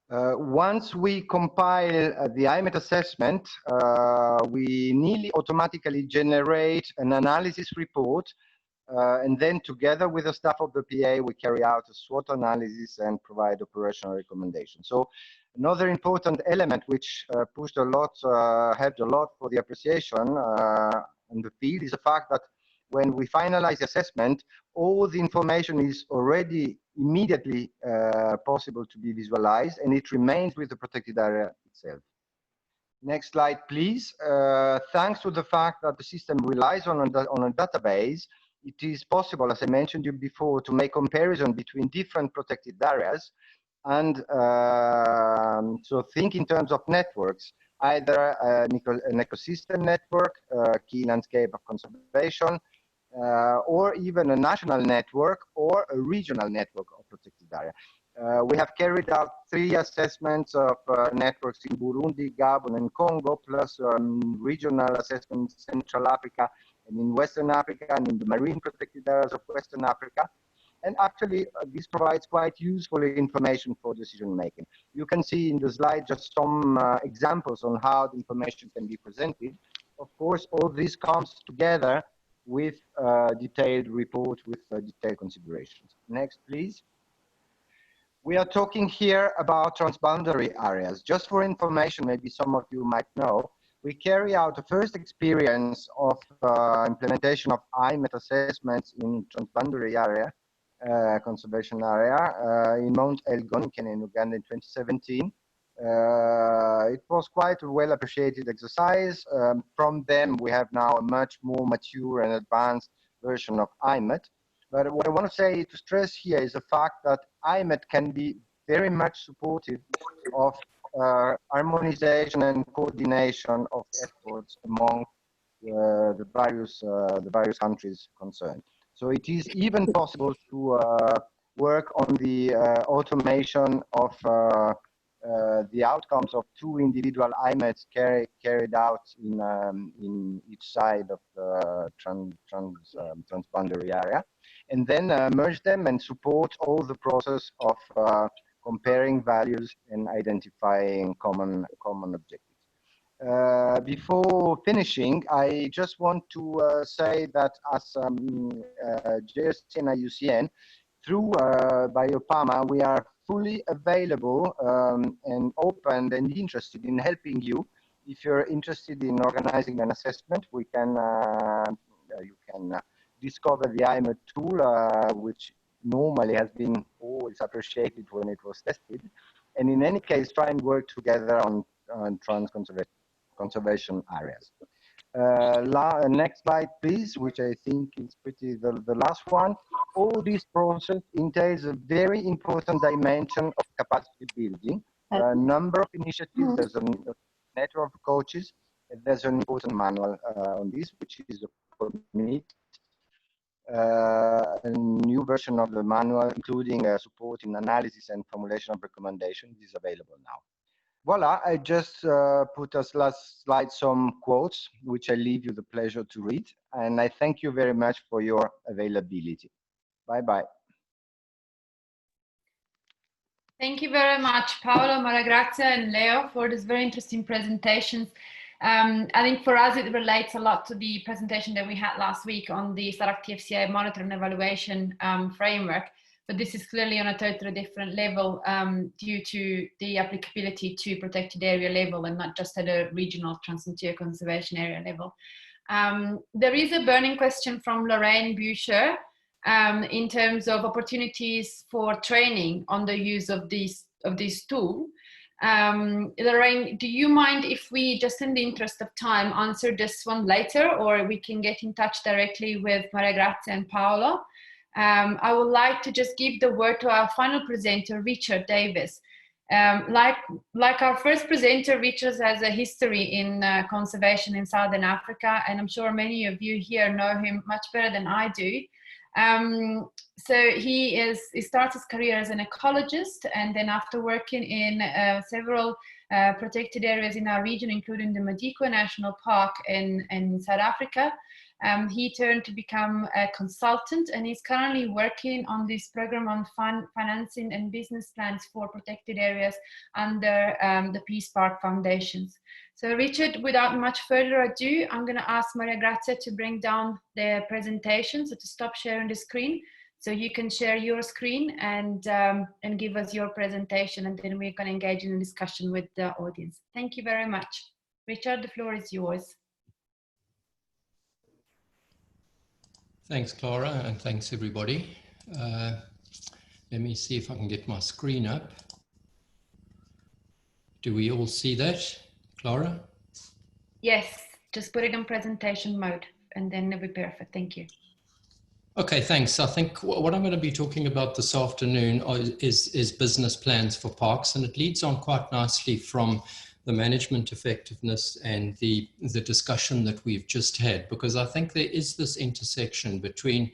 Once we compile the IMET assessment, we nearly automatically generate an analysis report, and then together with the staff of the PA, we carry out a SWOT analysis and provide operational recommendations. So another important element which pushed a lot, helped a lot for the appreciation in the field is the fact that when we finalize the assessment, all the information is already immediately possible to be visualized, and it remains with the protected area itself. Next slide, please. Thanks to the fact that the system relies on a database, it is possible, as I mentioned you before, to make comparison between different protected areas, and so think in terms of networks, either an ecosystem network, key landscape of conservation, or even a national network or a regional network of protected area. We have carried out 3 assessments of networks in Burundi, Gabon, and Congo, plus regional assessments in Central Africa and in Western Africa and in the marine protected areas of Western Africa. And actually, this provides quite useful information for decision making. You can see in the slide just some examples on how the information can be presented. Of course, all this comes together with a detailed report with detailed considerations. Next, please. We are talking here about transboundary areas. Just for information, maybe some of you might know, we carry out the first experience of implementation of IMET assessments in transboundary area, conservation area, in Mount Elgon in Kenya and Uganda in 2017. It was quite a well appreciated exercise. From them, we have now a much more mature and advanced version of IMET. But what I want to say, to stress here, is the fact that IMET can be very much supportive of harmonization and coordination of efforts among the various countries concerned. So it is even possible to work on the automation of the outcomes of 2 individual IMETs carried out in each side of the transboundary area, and then merge them and support all the process of comparing values and identifying common objectives. Before finishing, I just want to say that as JRC and IUCN, through BioPAMA, we are fully available and open and interested in helping you. If you're interested in organizing an assessment, you can discover the IMA tool, which normally has been always appreciated when it was tested. And in any case, try and work together on conservation areas. Next slide, please, which I think is the last one. All this process entails a very important dimension of capacity building. There are a number of initiatives. There's a network of coaches. And there's an important manual on this, which is a permit. A new version of the manual, including support in analysis and formulation of recommendations, is available now. Voila, I just put as last slide some quotes, which I leave you the pleasure to read. And I thank you very much for your availability. Bye-bye. Thank you very much, Paolo, Maria Grazia, and Leo, for these very interesting presentations. I think for us, it relates a lot to the presentation that we had last week on the SADC TFCA monitoring and evaluation framework. But this is clearly on a totally different level due to the applicability to protected area level and not just at a regional transfrontier conservation area level. There is a burning question from Lorraine Boucher in terms of opportunities for training on the use of this tool. Lorraine, do you mind if we, just in the interest of time, answer this one later, or we can get in touch directly with Maria Grazia and Paolo? I would like to just give the word to our final presenter, Richard Davis. Like our first presenter, Richard has a history in conservation in Southern Africa, and I'm sure many of you here know him much better than I do. So he starts his career as an ecologist, and then after working in several protected areas in our region, including the Madikwe National Park in South Africa, he turned to become a consultant, and he's currently working on this program on financing and business plans for protected areas under the Peace Park Foundations. So Richard, without much further ado, I'm going to ask Maria Grazia to bring down the presentation, so to stop sharing the screen, so you can share your screen and give us your presentation, and then we're going to engage in a discussion with the audience. Thank you very much. Richard, the floor is yours. Thanks, Clara, and thanks, everybody. Let me see if I can get my screen up. Do we all see that, Clara? Yes, just put it in presentation mode, and then it'll be perfect. Thank you. Okay, thanks. I think what I'm going to be talking about this afternoon is business plans for parks, and it leads on quite nicely from the management effectiveness and the discussion that we've just had, because I think there is this intersection between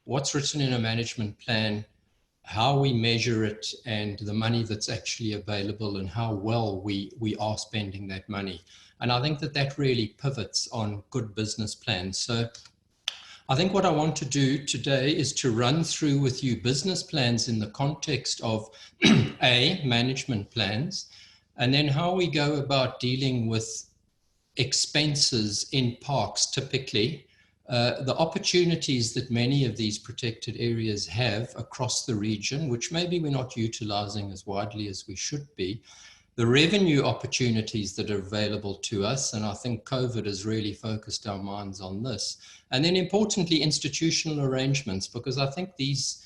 what's written in a management plan, how we measure it, and the money that's actually available and how well we are spending that money. And I think that really pivots on good business plans. So I think what I want to do today is to run through with you business plans in the context of A, management plans, and then how we go about dealing with expenses in parks typically, the opportunities that many of these protected areas have across the region, which maybe we're not utilizing as widely as we should be, the revenue opportunities that are available to us, and I think COVID has really focused our minds on this, and then importantly, institutional arrangements, because I think these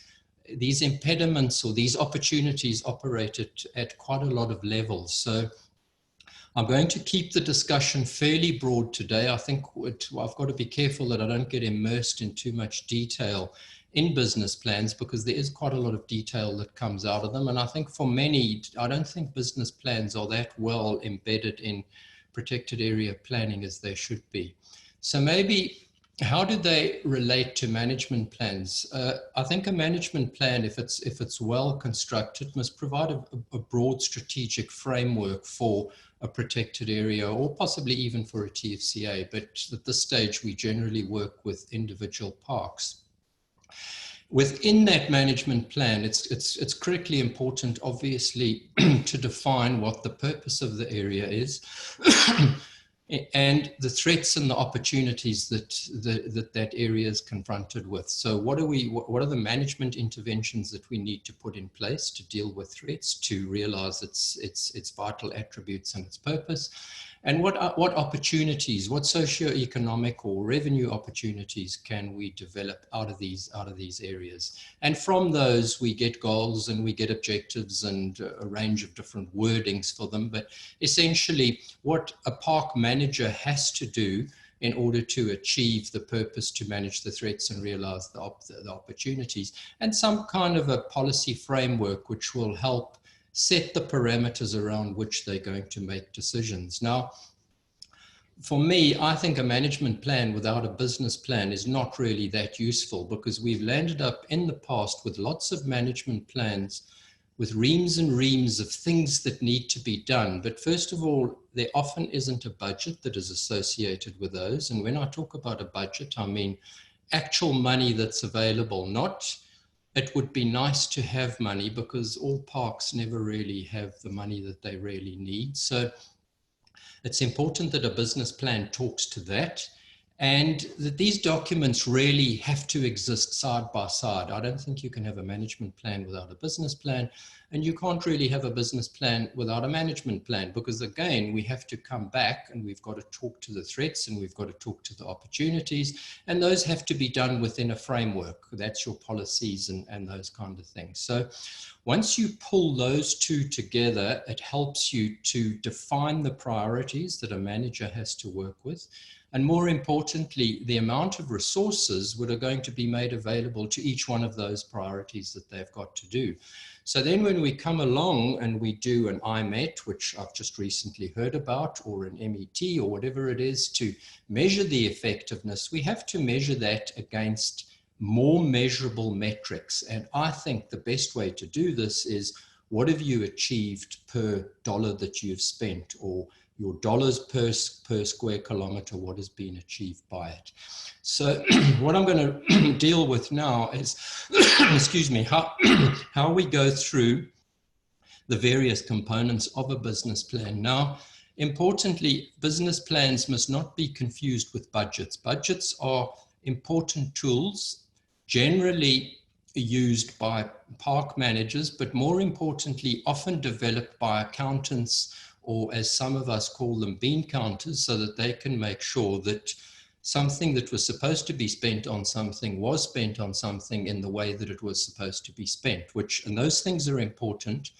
impediments or these opportunities operate at quite a lot of levels. So I'm going to keep the discussion fairly broad today. I think I've got to be careful that I don't get immersed in too much detail in business plans, because there is quite a lot of detail that comes out of them. And I think for many, I don't think business plans are that well embedded in protected area planning as they should be. So maybe, how do they relate to management plans? I think a management plan, if it's well constructed, must provide a broad strategic framework for a protected area, or possibly even for a TFCA. But at this stage, we generally work with individual parks. Within that management plan, it's critically important, obviously, to define what the purpose of the area is. and the threats and the opportunities that area is confronted with. So what are the management interventions that we need to put in place to deal with threats, to realize its vital attributes and its purpose? And what opportunities, what socio-economic or revenue opportunities can we develop out of these areas? And from those, we get goals and we get objectives and a range of different wordings for them. But essentially, what a park manager has to do in order to achieve the purpose to manage the threats and realize the opportunities, and some kind of a policy framework which will help set the parameters around which they're going to make decisions. Now, for me, I think a management plan without a business plan is not really that useful, because we've landed up in the past with lots of management plans with reams and reams of things that need to be done. But first of all, there often isn't a budget that is associated with those. And when I talk about a budget, I mean actual money that's available, not it would be nice to have money, because all parks never really have the money that they really need. So it's important that a business plan talks to that, and that these documents really have to exist side by side. I don't think you can have a management plan without a business plan, and you can't really have a business plan without a management plan, because again, we have to come back and we've got to talk to the threats and we've got to talk to the opportunities, and those have to be done within a framework. That's your policies and those kind of things. So once you pull those two together, it helps you to define the priorities that a manager has to work with. And more importantly, the amount of resources that are going to be made available to each one of those priorities that they've got to do. So then when we come along and we do an IMET, which I've just recently heard about, or an MET, or whatever it is, to measure the effectiveness, we have to measure that against more measurable metrics. And I think the best way to do this is, what have you achieved per dollar that you've spent, or your dollars per square kilometer, what has been achieved by it. So what I'm going to deal with now is, excuse me, how we go through the various components of a business plan. Now, importantly, business plans must not be confused with budgets. Budgets are important tools, generally used by park managers, but more importantly, often developed by accountants, or as some of us call them, bean counters, so that they can make sure that something that was supposed to be spent on something was spent on something in the way that it was supposed to be spent, and those things are important.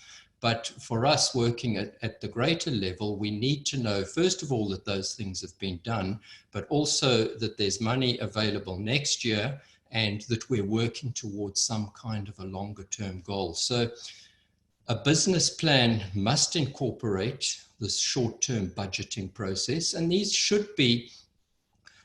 But for us working at the greater level, we need to know, first of all, that those things have been done, but also that there's money available next year, and that we're working towards some kind of a longer term goal. So a business plan must incorporate this short-term budgeting process, and these should be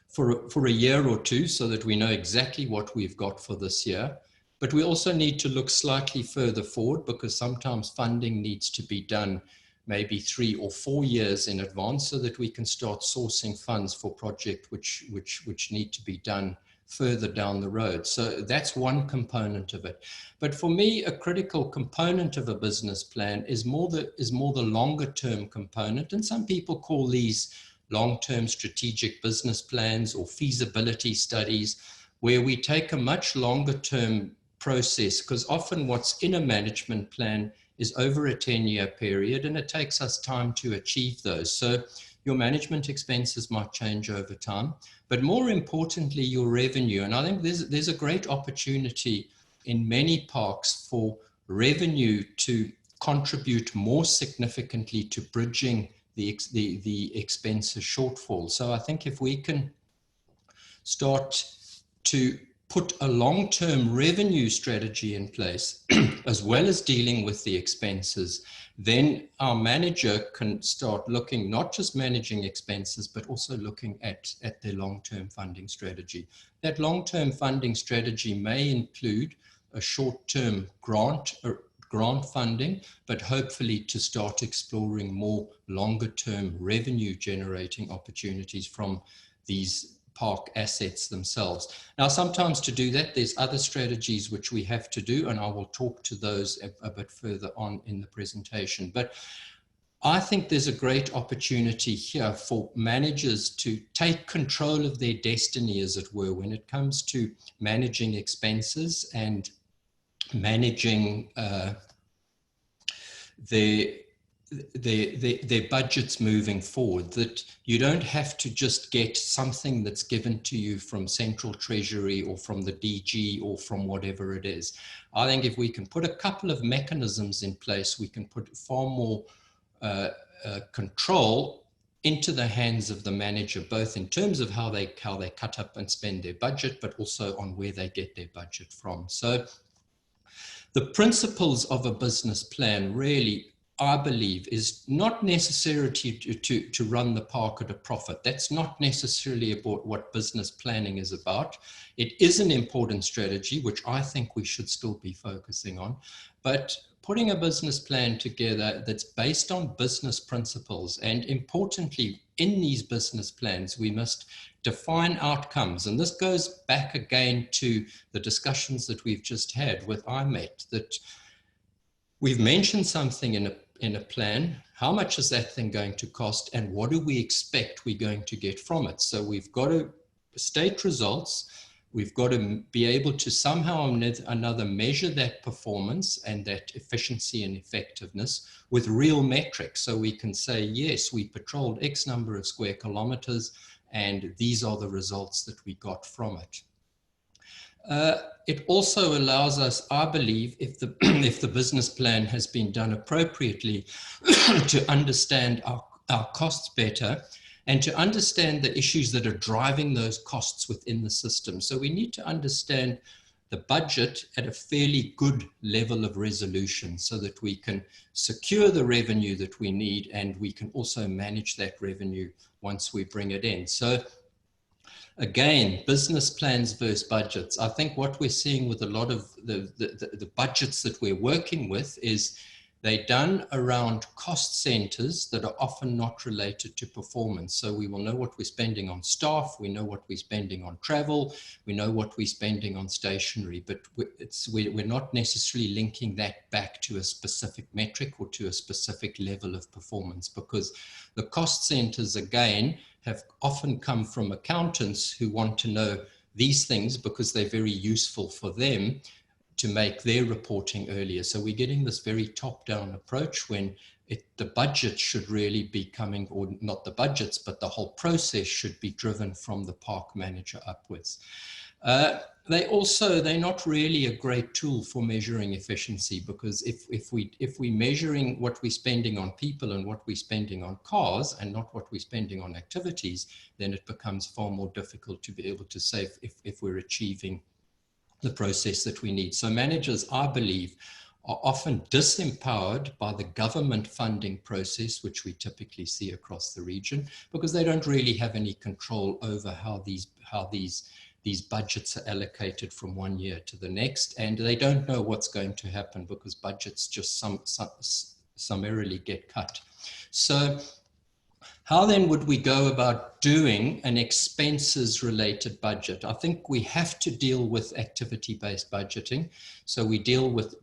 for a year or two, so that we know exactly what we've got for this year. But we also need to look slightly further forward, because sometimes funding needs to be done maybe 3 or 4 years in advance, so that we can start sourcing funds for projects which need to be done further down the road. So that's one component of it. But for me, a critical component of a business plan is more the longer term component. And some people call these long-term strategic business plans or feasibility studies, where we take a much longer term process, because often what's in a management plan is over a 10-year period, and it takes us time to achieve those. So your management expenses might change over time, but more importantly, your revenue. And I think there's a great opportunity in many parks for revenue to contribute more significantly to bridging the expenses shortfall. So I think if we can start to put a long-term revenue strategy in place, as well as dealing with the expenses, then our manager can start looking, not just managing expenses, but also looking at their long-term funding strategy. That long-term funding strategy may include a short-term grant funding, but hopefully to start exploring more longer-term revenue generating opportunities from these park assets themselves. Now, sometimes to do that, there's other strategies which we have to do, and I will talk to those a bit further on in the presentation. But I think there's a great opportunity here for managers to take control of their destiny, as it were, when it comes to managing expenses and managing their budgets moving forward, that you don't have to just get something that's given to you from Central Treasury or from the DG or from whatever it is. I think if we can put a couple of mechanisms in place, we can put far more control into the hands of the manager, both in terms of how they cut up and spend their budget, but also on where they get their budget from. So the principles of a business plan really, I believe, is not necessarily to run the park at a profit. That's not necessarily about what business planning is about. It is an important strategy, which I think we should still be focusing on, but putting a business plan together that's based on business principles, and importantly, in these business plans, we must define outcomes. And this goes back again to the discussions that we've just had with IMET, that we've mentioned something in a plan. How much is that thing going to cost, and what do we expect we're going to get from it? So we've got to state results. We've got to be able to somehow or another measure that performance and that efficiency and effectiveness with real metrics. So we can say, yes, we patrolled X number of square kilometers, and these are the results that we got from it. It also allows us, I believe, if the business plan has been done appropriately, to understand our costs better and to understand the issues that are driving those costs within the system. So we need to understand the budget at a fairly good level of resolution so that we can secure the revenue that we need, and we can also manage that revenue once we bring it in. So again, business plans versus budgets. I think what we're seeing with a lot of the budgets that we're working with is they're done around cost centers that are often not related to performance. So we will know what we're spending on staff, we know what we're spending on travel, we know what we're spending on stationery, but we're not necessarily linking that back to a specific metric or to a specific level of performance, because the cost centers, again, have often come from accountants who want to know these things because they're very useful for them to make their reporting earlier. So we're getting this very top-down approach when the budget should really be coming, or not the budgets, but the whole process should be driven from the park manager upwards. They're not really a great tool for measuring efficiency, because if we're measuring what we're spending on people and what we're spending on cars and not what we're spending on activities, then it becomes far more difficult to be able to say if we're achieving the process that we need. So managers, I believe, are often disempowered by the government funding process, which we typically see across the region, because they don't really have any control over how these budgets are allocated from one year to the next, and they don't know what's going to happen because budgets just summarily get cut. So how then would we go about doing an expenses related budget? I think we have to deal with activity-based budgeting. So we deal with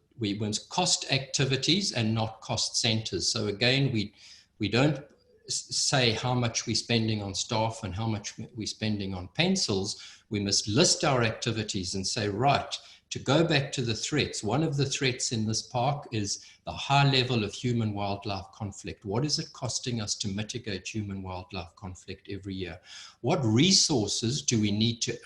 cost activities and not cost centers. So again, we don't say how much we're spending on staff and how much we're spending on pencils. We must list our activities and say, right, to go back to the threats, one of the threats in this park is the high level of human-wildlife conflict. What is it costing us to mitigate human-wildlife conflict every year? What resources do we need to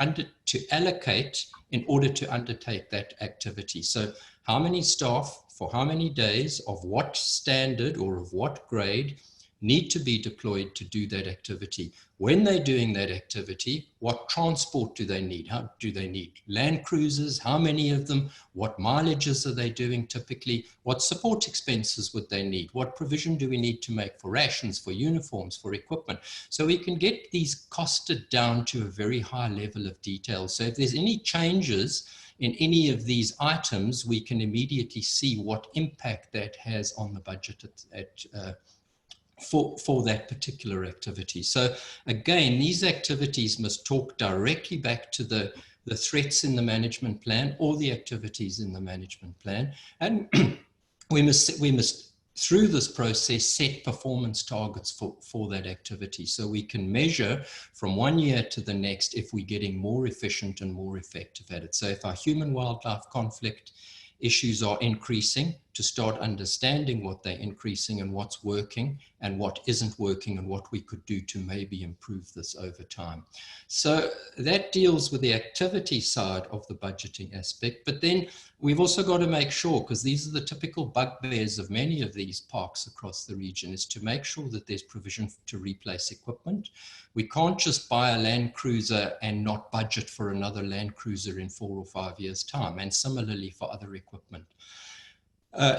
allocate in order to undertake that activity? So how many staff for how many days of what standard or of what grade need to be deployed to do that activity? When they're doing that activity, what transport do they need? How do they need land cruisers? How many of them? What mileages are they doing typically? What support expenses would they need? What provision do we need to make for rations, for uniforms, for equipment? So we can get these costed down to a very high level of detail. So if there's any changes in any of these items, we can immediately see what impact that has on the budget for that particular activity. So again, these activities must talk directly back to the threats in the management plan or the activities in the management plan. And we must through this process, set performance targets for that activity. So we can measure from one year to the next if we're getting more efficient and more effective at it. So if our human-wildlife conflict issues are increasing, to start understanding what they're increasing and what's working and what isn't working and what we could do to maybe improve this over time. So that deals with the activity side of the budgeting aspect, but then we've also got to make sure, because these are the typical bugbears of many of these parks across the region, is to make sure that there's provision to replace equipment. We can't just buy a Land Cruiser and not budget for another Land Cruiser in 4 or 5 years' time, and similarly for other equipment.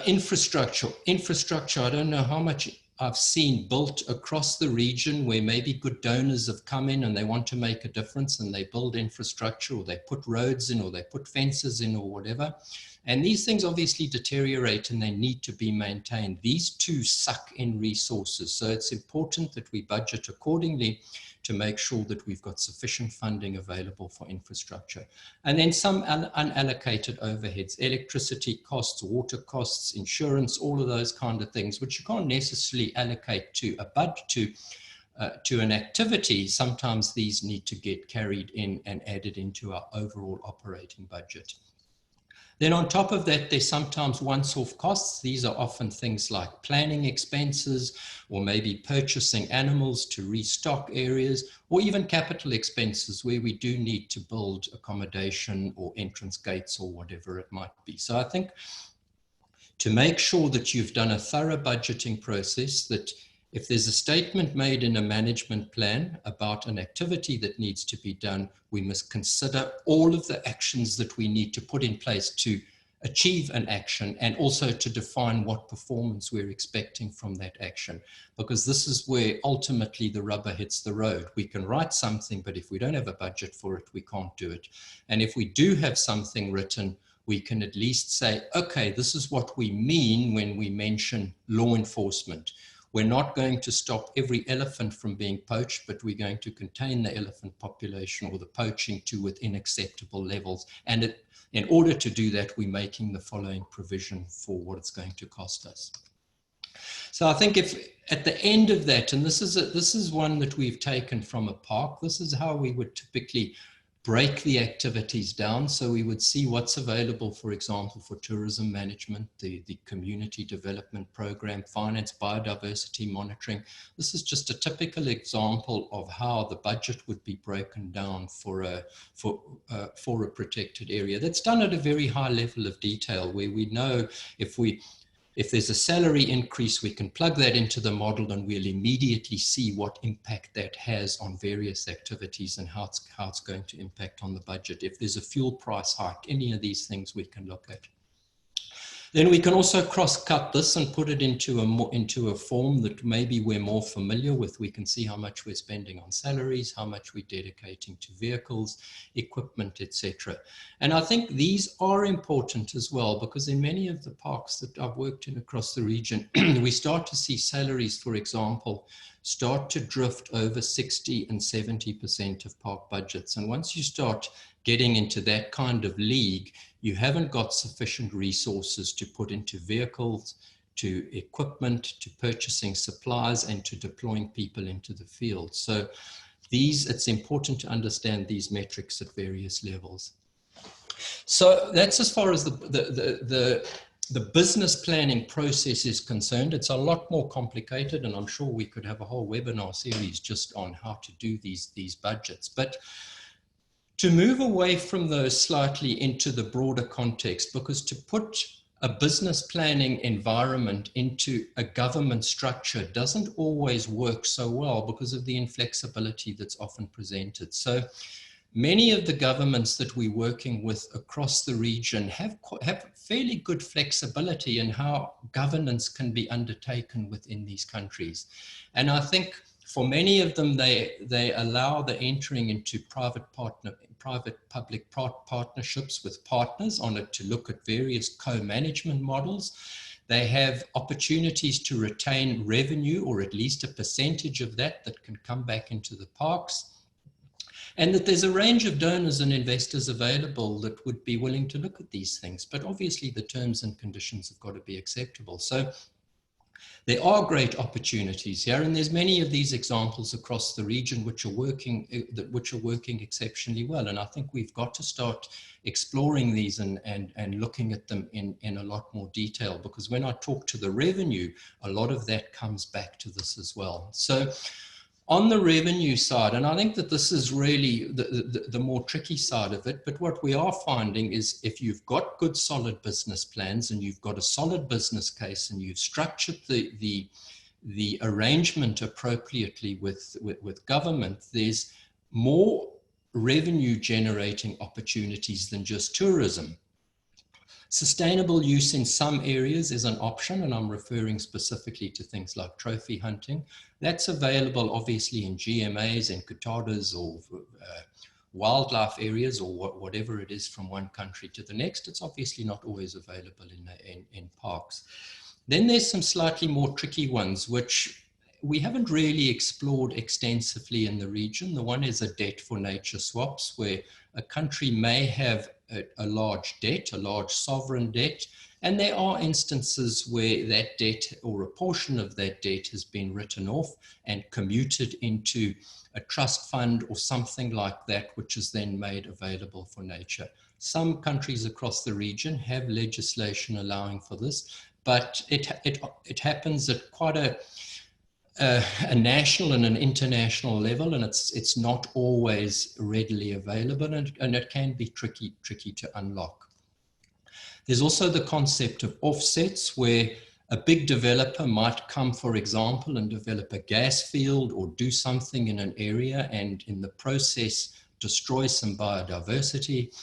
Infrastructure, I don't know how much I've seen built across the region where maybe good donors have come in and they want to make a difference and they build infrastructure, or they put roads in, or they put fences in, or whatever. And these things obviously deteriorate and they need to be maintained. These two suck in resources. So it's important that we budget accordingly to make sure that we've got sufficient funding available for infrastructure. And then some unallocated overheads, electricity costs, water costs, insurance, all of those kind of things, which you can't necessarily allocate to a budget, to an activity. Sometimes these need to get carried in and added into our overall operating budget. Then on top of that, there's sometimes once-off costs. These are often things like planning expenses, or maybe purchasing animals to restock areas, or even capital expenses where we do need to build accommodation or entrance gates or whatever it might be. So I think to make sure that you've done a thorough budgeting process, that if there's a statement made in a management plan about an activity that needs to be done, we must consider all of the actions that we need to put in place to achieve an action, and also to define what performance we're expecting from that action. Because this is where ultimately the rubber hits the road. We can write something, but if we don't have a budget for it, we can't do it. And if we do have something written, we can at least say, okay, this is what we mean when we mention law enforcement. We're not going to stop every elephant from being poached, but we're going to contain the elephant population or the poaching to within acceptable levels. And in order to do that, we're making the following provision for what it's going to cost us. So I think if at the end of that, and this is one that we've taken from a park, this is how we would typically break the activities down. So we would see what's available, for example, for tourism management, the community development program, finance, biodiversity monitoring. This is just a typical example of how the budget would be broken down for a protected area. That's done at a very high level of detail, where we know if there's a salary increase, we can plug that into the model and we'll immediately see what impact that has on various activities and how it's going to impact on the budget. If there's a fuel price hike, any of these things we can look at. Then we can also cross-cut this and put it into a form that maybe we're more familiar with. We can see how much we're spending on salaries, how much we're dedicating to vehicles, equipment, etc. And I think these are important as well, because in many of the parks that I've worked in across the region, we start to see salaries, for example, start to drift over 60 and 70% of park budgets. And once you start getting into that kind of league, you haven't got sufficient resources to put into vehicles, to equipment, to purchasing supplies, and to deploying people into the field. So it's important to understand these metrics at various levels. So that's as far as the business planning process is concerned. It's a lot more complicated, and I'm sure we could have a whole webinar series just on how to do these budgets. But to move away from those slightly into the broader context, because to put a business planning environment into a government structure doesn't always work so well because of the inflexibility that's often presented. So many of the governments that we're working with across the region have fairly good flexibility in how governance can be undertaken within these countries. And I think for many of them, they allow the entering into private-public partnerships with partners on it to look at various co-management models. They have opportunities to retain revenue, or at least a percentage of that can come back into the parks. And that there's a range of donors and investors available that would be willing to look at these things. But obviously the terms and conditions have got to be acceptable. So There are great opportunities here, and there's many of these examples across the region which are working exceptionally well. And I think we've got to start exploring these and looking at them in a lot more detail, because when I talk to the revenue, a lot of that comes back to this as well. So on the revenue side, and I think that this is really the more tricky side of it, but what we are finding is if you've got good solid business plans and you've got a solid business case and you've structured the arrangement appropriately with government, there's more revenue generating opportunities than just tourism. Sustainable use in some areas is an option, and I'm referring specifically to things like trophy hunting. That's available obviously in GMAs and Kutadas or wildlife areas or whatever it is from one country to the next. It's obviously not always available in parks. Then there's some slightly more tricky ones, which we haven't really explored extensively in the region. The one is a debt for nature swaps, where a country may have a large debt, a large sovereign debt, and there are instances where that debt or a portion of that debt has been written off and commuted into a trust fund or something like that, which is then made available for nature. Some countries across the region have legislation allowing for this, but it happens at quite a national and an international level, and it's not always readily available, and it can be tricky to unlock. There's also the concept of offsets, where a big developer might come, for example, and develop a gas field or do something in an area and in the process destroy some biodiversity.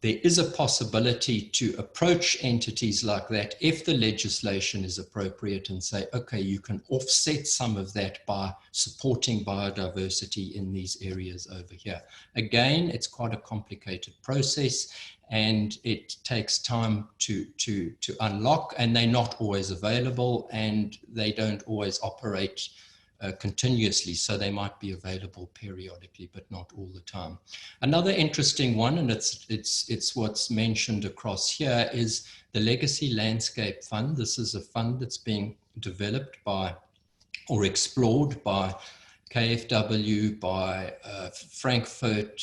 There is a possibility to approach entities like that if the legislation is appropriate and say, okay, you can offset some of that by supporting biodiversity in these areas over here. Again, it's quite a complicated process and it takes time to unlock, and they're not always available and they don't always operate continuously, so they might be available periodically, but not all the time. Another interesting one, and it's what's mentioned across here, is the Legacy Landscape Fund. This is a fund that's being developed by or explored by KfW, by Frankfurt,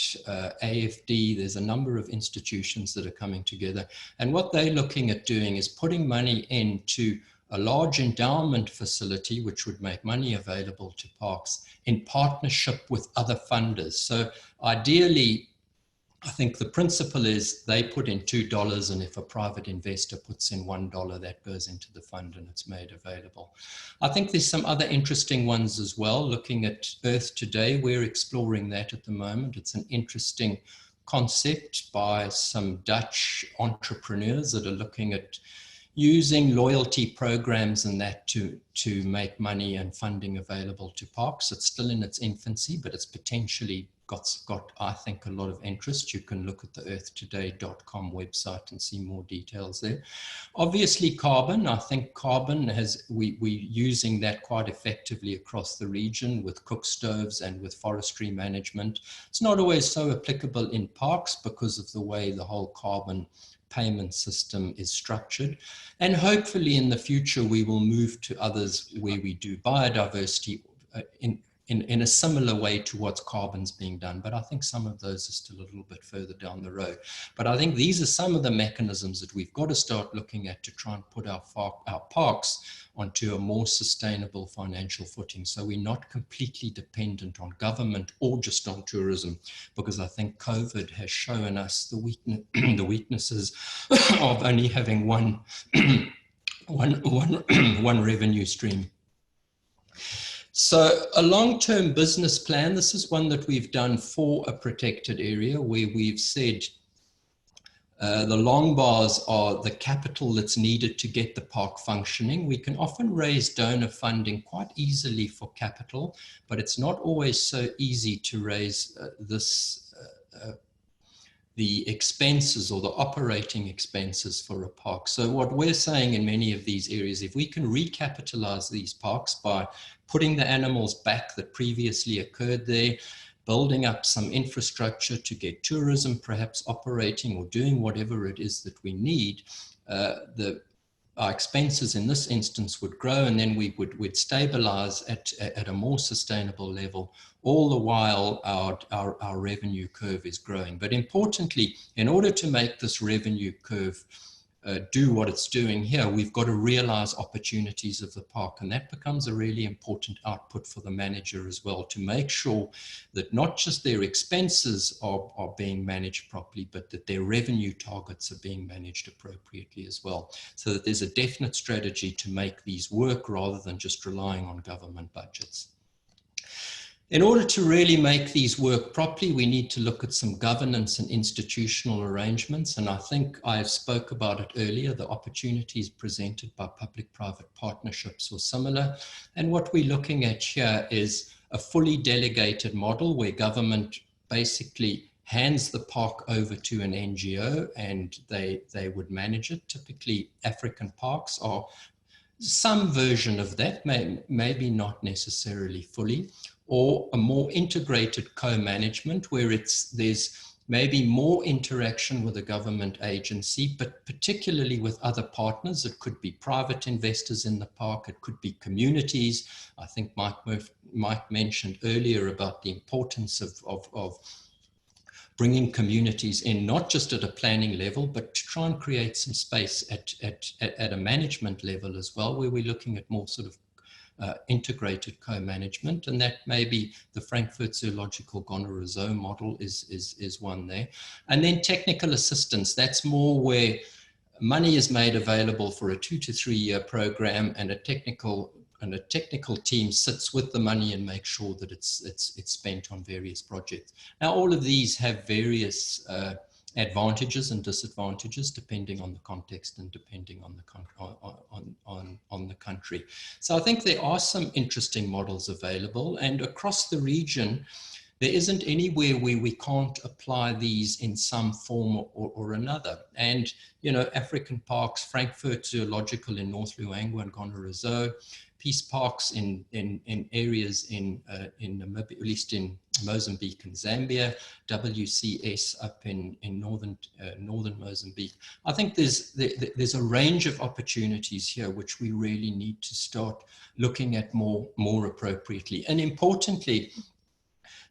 AFD. There's a number of institutions that are coming together, and what they're looking at doing is putting money into a large endowment facility, which would make money available to parks in partnership with other funders. So ideally, I think the principle is they put in $2, and if a private investor puts in $1, that goes into the fund and it's made available. I think there's some other interesting ones as well. Looking at Earth Today, we're exploring that at the moment. It's an interesting concept by some Dutch entrepreneurs that are looking at using loyalty programs and that to make money and funding available to parks. It's still in its infancy, but it's potentially got, I think, a lot of interest. You can look at the earthtoday.com website and see more details there. Obviously carbon, I think carbon we're using that quite effectively across the region with cook stoves and with forestry management. It's not always so applicable in parks because of the way the whole carbon payment system is structured, and hopefully in the future we will move to others where we do biodiversity in a similar way to what's carbon's being done, but I think some of those are still a little bit further down the road. But I think these are some of the mechanisms that we've got to start looking at to try and put our parks onto a more sustainable financial footing, so we're not completely dependent on government or just on tourism, because I think COVID has shown us the weaknesses of only having one revenue stream. So a long-term business plan, this is one that we've done for a protected area, where we've said the long bars are the capital that's needed to get the park functioning. We can often raise donor funding quite easily for capital, but it's not always so easy to raise the expenses or the operating expenses for a park. So what we're saying in many of these areas, if we can recapitalize these parks by putting the animals back that previously occurred there, building up some infrastructure to get tourism perhaps operating or doing whatever it is that we need, our expenses in this instance would grow, and then we'd stabilize at a more sustainable level, all the while our revenue curve is growing. But importantly, in order to make this revenue curve do what it's doing here, we've got to realize opportunities of the park, and that becomes a really important output for the manager as well, to make sure that not just their expenses are being managed properly, but that their revenue targets are being managed appropriately as well, so that there's a definite strategy to make these work rather than just relying on government budgets. In order to really make these work properly, we need to look at some governance and institutional arrangements. And I think I spoke about it earlier, the opportunities presented by public-private partnerships or similar. And what we're looking at here is a fully delegated model where government basically hands the park over to an NGO and they would manage it. Typically, African parks are some version of that, maybe not necessarily fully, or a more integrated co-management where there's maybe more interaction with a government agency, but particularly with other partners. It could be private investors in the park, it could be communities. I think Mike mentioned earlier about the importance of bringing communities in, not just at a planning level, but to try and create some space at a management level as well, where we're looking at more sort of integrated co-management, and that may be the Frankfurt Zoological Gonorrhea Zoo model is one there. And then technical assistance, that's more where money is made available for a 2 to 3 year program, and a technical team sits with the money and makes sure that it's spent on various projects. Now, all of these have various advantages and disadvantages depending on the context and depending on the country. So I think there are some interesting models available, and across the region there isn't anywhere where we can't apply these in some form or another. And you know, African parks, Frankfurt Zoological in North Luangwa and Gonorrhea Zoo, peace parks in areas in Namibia, at least in Mozambique and Zambia, WCS up in northern Mozambique. I think there's a range of opportunities here which we really need to start looking at more appropriately. And importantly,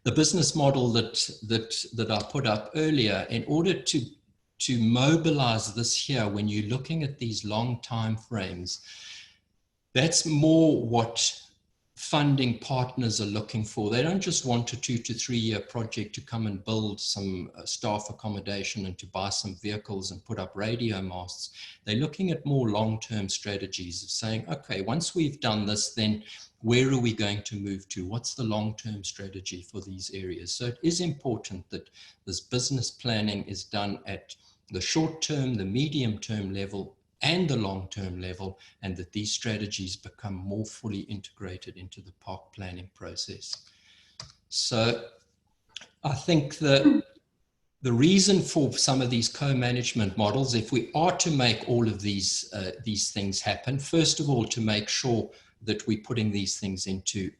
the business model that I put up earlier, in order to mobilize this here, when you're looking at these long time frames, that's more what funding partners are looking for. They don't just want a 2 to 3 year project to come and build some staff accommodation and to buy some vehicles and put up radio masts. They're looking at more long-term strategies of saying, okay, once we've done this, then where are we going to move to? What's the long-term strategy for these areas? So it is important that this business planning is done at the short-term, the medium-term level, and the long-term level, and that these strategies become more fully integrated into the park planning process. So I think the reason for some of these co-management models, if we are to make all of these things happen, first of all, to make sure that we're putting these things into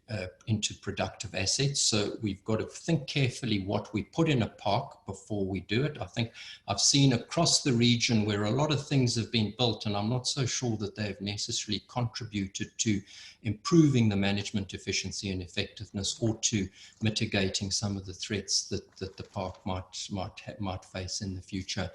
productive assets. So we've got to think carefully what we put in a park before we do it. I think I've seen across the region where a lot of things have been built, and I'm not so sure that they've necessarily contributed to improving the management efficiency and effectiveness, or to mitigating some of the threats that the park might face in the future.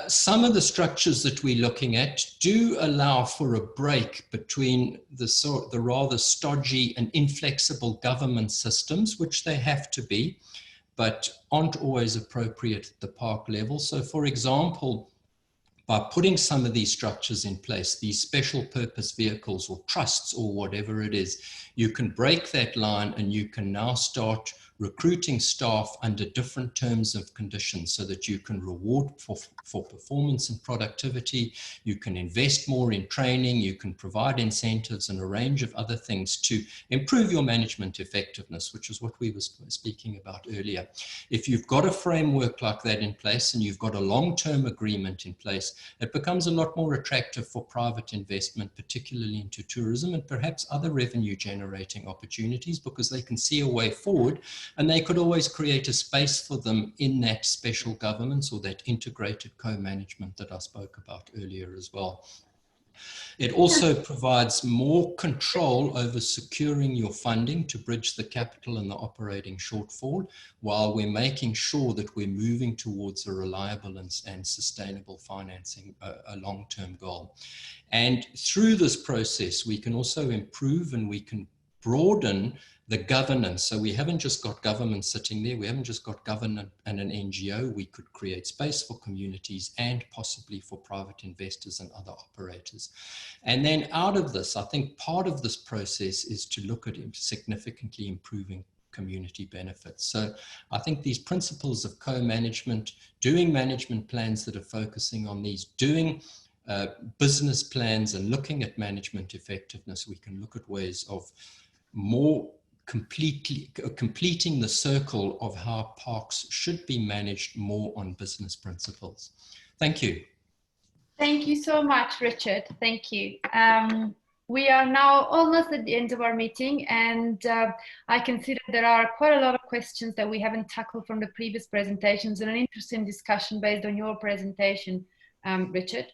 Some of the structures that we're looking at do allow for a break between the rather stodgy and inflexible government systems, which they have to be, but aren't always appropriate at the park level. So for example, by putting some of these structures in place, these special purpose vehicles or trusts or whatever it is, you can break that line and you can now start recruiting staff under different terms of conditions, so that you can reward for performance and productivity, you can invest more in training, you can provide incentives and a range of other things to improve your management effectiveness, which is what we were speaking about earlier. If you've got a framework like that in place and you've got a long-term agreement in place, it becomes a lot more attractive for private investment, particularly into tourism and perhaps other revenue generating opportunities, because they can see a way forward. And they could always create a space for them in that special governance or that integrated co-management that I spoke about earlier as well. It also provides more control over securing your funding to bridge the capital and the operating shortfall, while we're making sure that we're moving towards a reliable and sustainable financing, a long-term goal. And through this process, we can also improve and we can broaden the governance. So we haven't just got government sitting there. We haven't just got government and an NGO. We could create space for communities and possibly for private investors and other operators. And then out of this, I think part of this process is to look at significantly improving community benefits. So I think these principles of co-management, doing management plans that are focusing on these, doing business plans and looking at management effectiveness, we can look at ways of more completing the circle of how parks should be managed more on business principles. Thank you. Thank you so much, Richard. Thank you. We are now almost at the end of our meeting, and I can see that there are quite a lot of questions that we haven't tackled from the previous presentations, and an interesting discussion based on your presentation, Richard.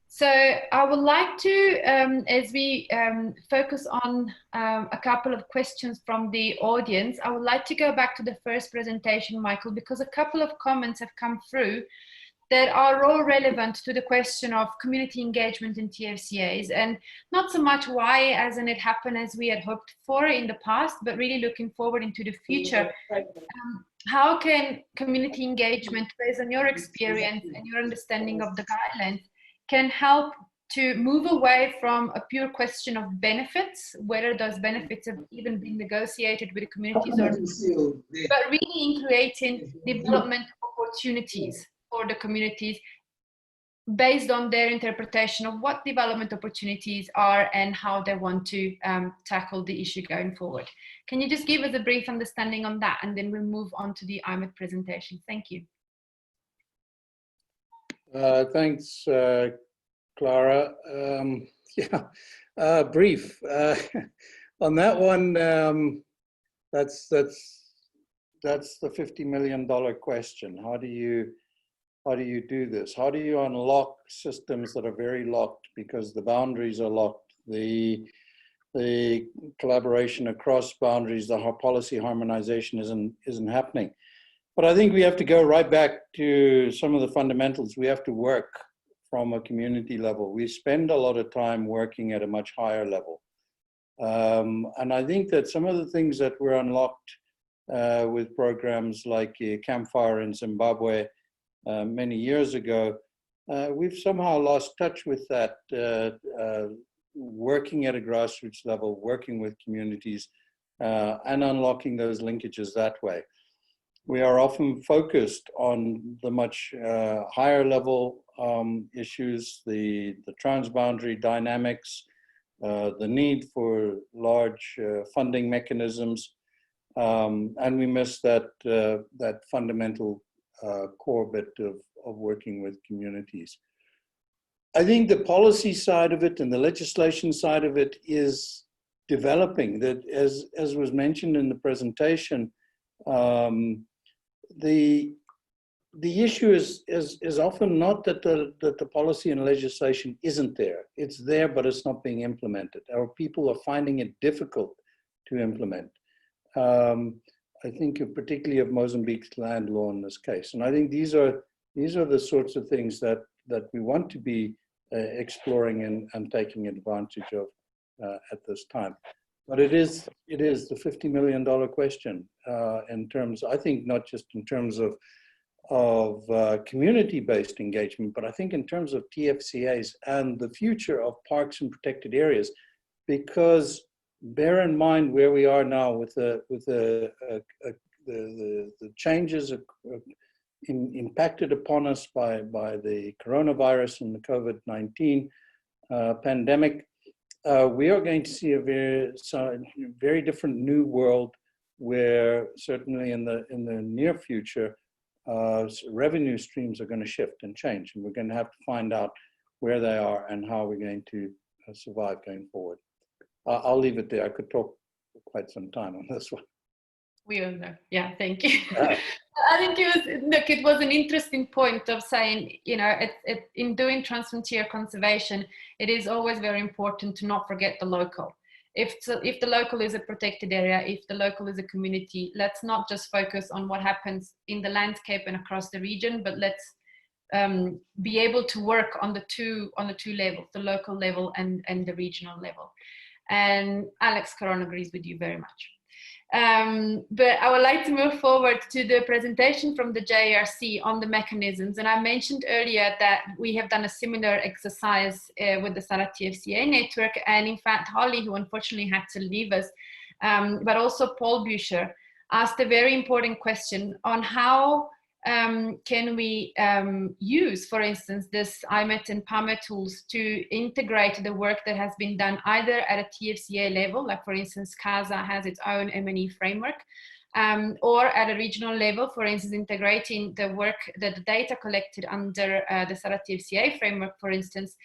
So I would like to, as we focus on a couple of questions from the audience, I would like to go back to the first presentation, Michael, because a couple of comments have come through that are all relevant to the question of community engagement in TFCAs, and not so much why hasn't it happened as we had hoped for in the past, but really looking forward into the future. How can community engagement, based on your experience and your understanding of the guidelines, can help to move away from a pure question of benefits, whether those benefits have even been negotiated with the communities or not, but really in creating development opportunities for the communities based on their interpretation of what development opportunities are and how they want to tackle the issue going forward. Can you just give us a brief understanding on that, and then we'll move on to the IMED presentation. Thank you. Thanks, Clara. Brief. On that one, that's the $50 million question. How do you do this? How do you unlock systems that are very locked because the boundaries are locked? The collaboration across boundaries, the policy harmonization isn't happening. But I think we have to go right back to some of the fundamentals. We have to work from a community level. We spend a lot of time working at a much higher level. And I think that some of the things that were unlocked with programs like Campfire in Zimbabwe many years ago, we've somehow lost touch with that, working at a grassroots level, working with communities, and unlocking those linkages that way. We are often focused on the much higher level issues, the transboundary dynamics, the need for large funding mechanisms, and we miss that, that fundamental core bit of working with communities. I think the policy side of it and the legislation side of it is developing. That, as was mentioned in the presentation, the issue is often not that the policy and legislation isn't there. It's there, but it's not being implemented. Our people are finding it difficult to implement. I think particularly of Mozambique's land law in this case. And I think these are the sorts of things that we want to be exploring and taking advantage of at this time. But it is the $50 million question in terms, I think, not just in terms of community-based engagement, but I think in terms of TFCAs and the future of parks and protected areas, because bear in mind where we are now with the changes impacted upon us by the coronavirus and the COVID-19 pandemic. We are going to see a very different new world where certainly in the near future, revenue streams are going to shift and change, and we're going to have to find out where they are and how we're going to survive going forward. I'll leave it there. I could talk for quite some time on this one. We all know. Yeah, thank you. I think it was an interesting point of saying, you know, in doing transfrontier conservation, it is always very important to not forget the local. If the local is a protected area, if the local is a community, let's not just focus on what happens in the landscape and across the region, but let's be able to work on the two levels, the local level and the regional level. And Alex Caron agrees with you very much. But I would like to move forward to the presentation from the JRC on the mechanisms. And I mentioned earlier that we have done a similar exercise with the SADC TFCA network. And in fact, Holly, who unfortunately had to leave us, but also Paul Bücher, asked a very important question on how can we use, for instance, this IMET and PAMET tools to integrate the work that has been done either at a TFCA level, like for instance, CASA has its own M&E framework, or at a regional level, for instance, integrating the work, the data collected under the SADC TFCA framework, for instance,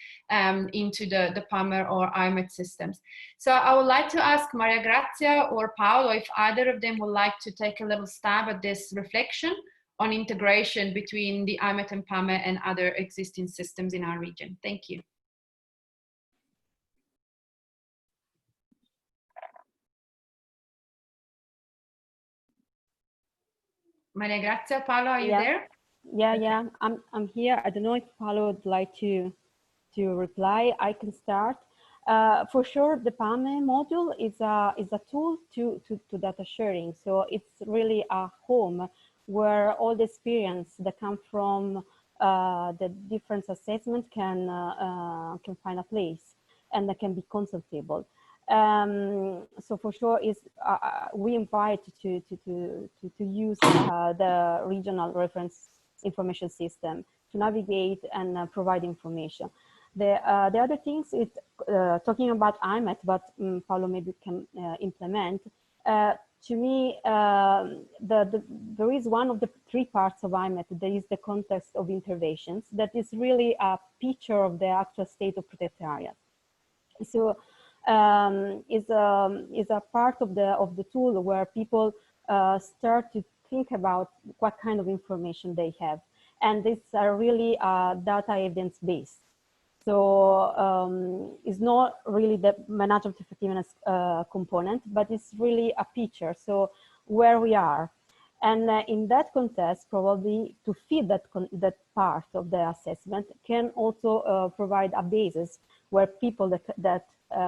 into the PAMER or IMET systems. So I would like to ask Maria Grazia or Paolo if either of them would like to take a little stab at this reflection on integration between the IMET and PAMER and other existing systems in our region. Thank you. Maria Grazia, Paolo, are you there? Yeah, yeah, I'm here. I don't know if Paolo would like to reply. I can start. For sure, the PAME module is a tool to data sharing. So it's really a home where all the experience that come from the different assessment can find a place and that can be consultable. So for sure, is we invite to use the regional reference information system to navigate and provide information. The other things is talking about IMET, but Paolo maybe can implement. To me, there is one of the three parts of IMET. There is the context of interventions that is really a picture of the actual state of protected areas. So is a part of the tool where people start to think about what kind of information they have, and these are really data evidence based. So it's not really the management effectiveness component, but it's really a picture. So where we are, and in that context, probably to feed that part of the assessment can also provide a basis where people that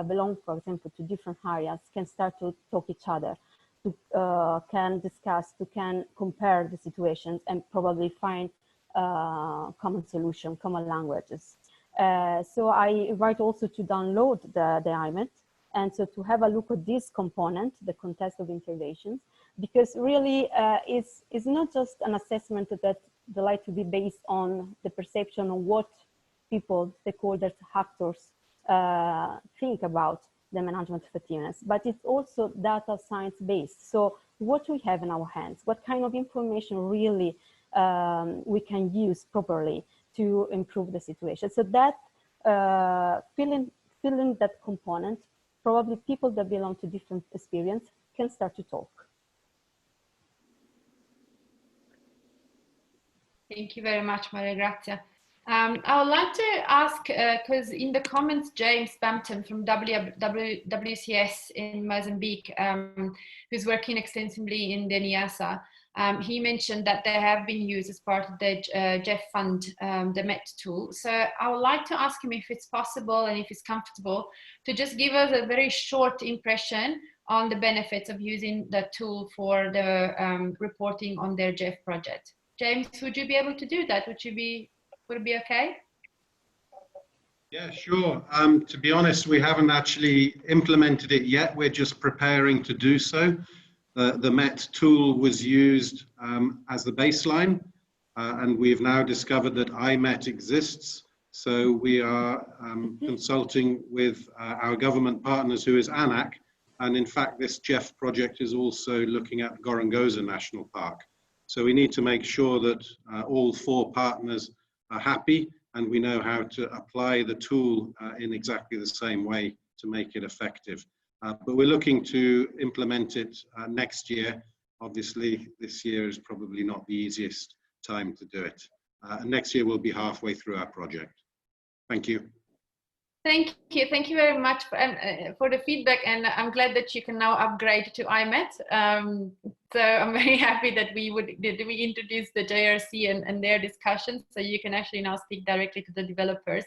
belong, for example, to different areas can start to talk each other, to can discuss, can compare the situations, and probably find common solution, common languages. So I invite also to download the IMET, and so to have a look at this component, the context of interventions, because really it's not just an assessment that the like to be based on the perception of what people, stakeholders, actors think about the management effectiveness, but it's also data science based. So what we have in our hands, what kind of information really we can use properly to improve the situation. So that filling that component, probably people that belong to different experience can start to talk. Thank you very much, Maria Grazia. I would like to ask, because in the comments, James Bampton from WCS in Mozambique, who's working extensively in the NIASA, he mentioned that they have been used as part of the Jeff Fund, the MET tool. So I would like to ask him if it's possible and if he's comfortable to just give us a very short impression on the benefits of using the tool for the reporting on their Jeff project. James, would you be able to do that? Would it be okay? Yeah, sure. To be honest, we haven't actually implemented it yet. We're just preparing to do so. The MET tool was used as the baseline, and we've now discovered that IMET exists. So we are consulting with our government partners, who is ANAC, and in fact, this Jeff project is also looking at Gorongosa National Park. So we need to make sure that all four partners are happy, and we know how to apply the tool in exactly the same way to make it effective. But we're looking to implement it next year, Obviously, this year is probably not the easiest time to do it. And next year we'll be halfway through our project. Thank you. Thank you very much for the feedback, and I'm glad that you can now upgrade to IMET. So I'm very happy that we introduced the JRC and their discussions, so you can actually now speak directly to the developers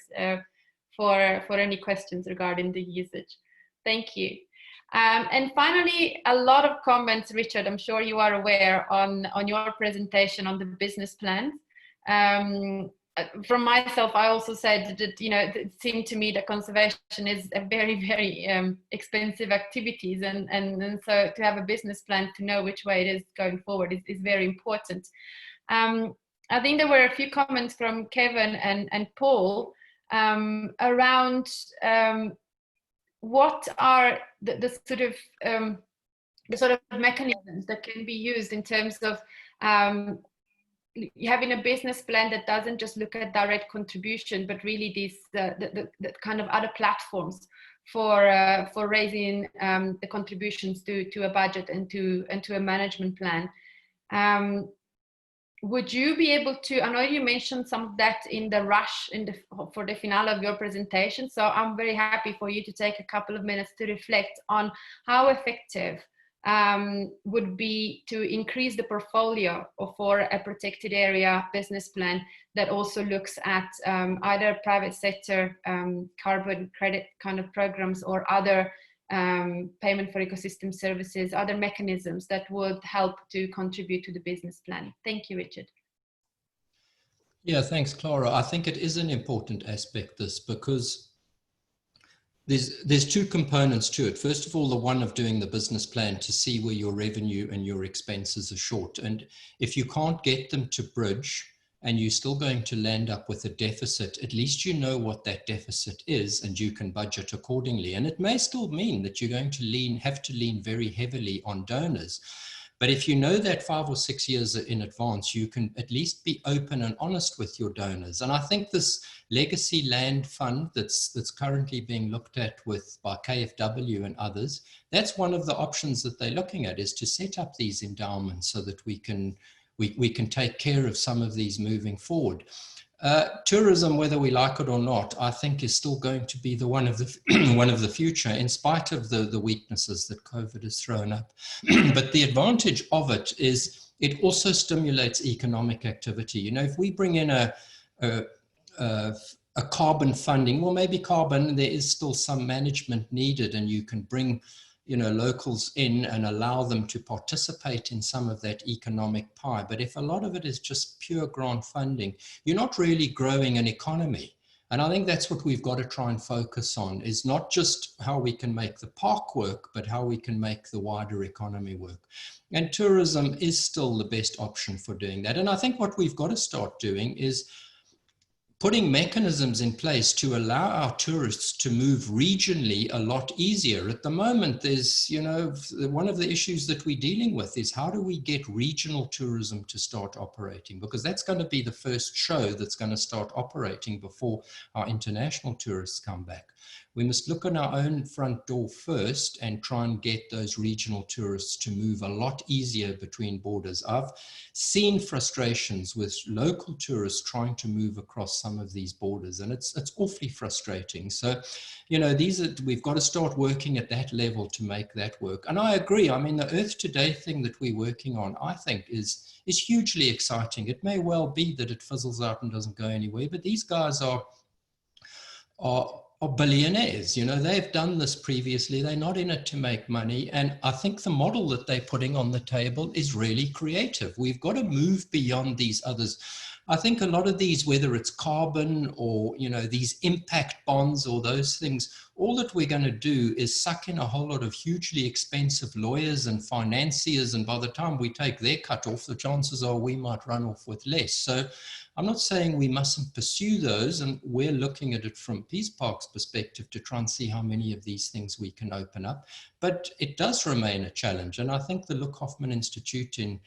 for any questions regarding the usage. Thank you. And finally, a lot of comments, Richard, I'm sure you are aware, on your presentation on the business plans. From myself, I also said that, you know, it seemed to me that conservation is a very, very expensive activities, and so to have a business plan to know which way it is going forward is very important. I think there were a few comments from Kevin and Paul around what are the sort of mechanisms that can be used in terms of having a business plan that doesn't just look at direct contribution, but really these the kind of other platforms for raising the contributions to a budget and to a management plan. Would you be able to, I know you mentioned some of that in the rush for the finale of your presentation, so I'm very happy for you to take a couple of minutes to reflect on how effective would be to increase the portfolio for a protected area business plan that also looks at either private sector carbon credit kind of programs or other payment for ecosystem services, other mechanisms that would help to contribute to the business plan. Thank you, Richard. Yeah, thanks, Clara. I think it is an important aspect, this, because there's two components to it. First of all, the one of doing the business plan to see where your revenue and your expenses are short. And if you can't get them to bridge and you're still going to land up with a deficit, at least you know what that deficit is and you can budget accordingly. And it may still mean that you're going to have to lean very heavily on donors. But if you know that 5 or 6 years in advance, you can at least be open and honest with your donors. And I think this legacy land fund that's currently being looked at by KfW and others, that's one of the options that they're looking at, is to set up these endowments so that we can take care of some of these moving forward. Tourism, whether we like it or not, I think is still going to be the one of the future, in spite of the weaknesses that COVID has thrown up. But the advantage of it is it also stimulates economic activity. You know, if we bring in a carbon funding, well, maybe carbon, there is still some management needed, and you can bring, you know, locals in and allow them to participate in some of that economic pie. But if a lot of it is just pure grant funding, you're not really growing an economy. And I think that's what we've got to try and focus on, is not just how we can make the park work, but how we can make the wider economy work. And tourism is still the best option for doing that. And I think what we've got to start doing is putting mechanisms in place to allow our tourists to move regionally a lot easier. At the moment, there's, you know, one of the issues that we're dealing with is how do we get regional tourism to start operating? Because that's going to be the first show that's going to start operating before our international tourists come back. We must look on our own front door first and try and get those regional tourists to move a lot easier between borders. I've seen frustrations with local tourists trying to move across some of these borders, and it's awfully frustrating. So, you know, we've got to start working at that level to make that work. And I agree. I mean, the Earth Today thing that we're working on, I think is hugely exciting. It may well be that it fizzles out and doesn't go anywhere, but these guys are billionaires. You know, they've done this previously. They're not in it to make money. And I think the model that they're putting on the table is really creative. We've got to move beyond these others. I think a lot of these, whether it's carbon or, you know, these impact bonds or those things, all that we're going to do is suck in a whole lot of hugely expensive lawyers and financiers. And by the time we take their cut off, the chances are we might run off with less. So I'm not saying we mustn't pursue those, and we're looking at it from Peace Park's perspective to try and see how many of these things we can open up. But it does remain a challenge. And I think the Luc Hoffman Institute in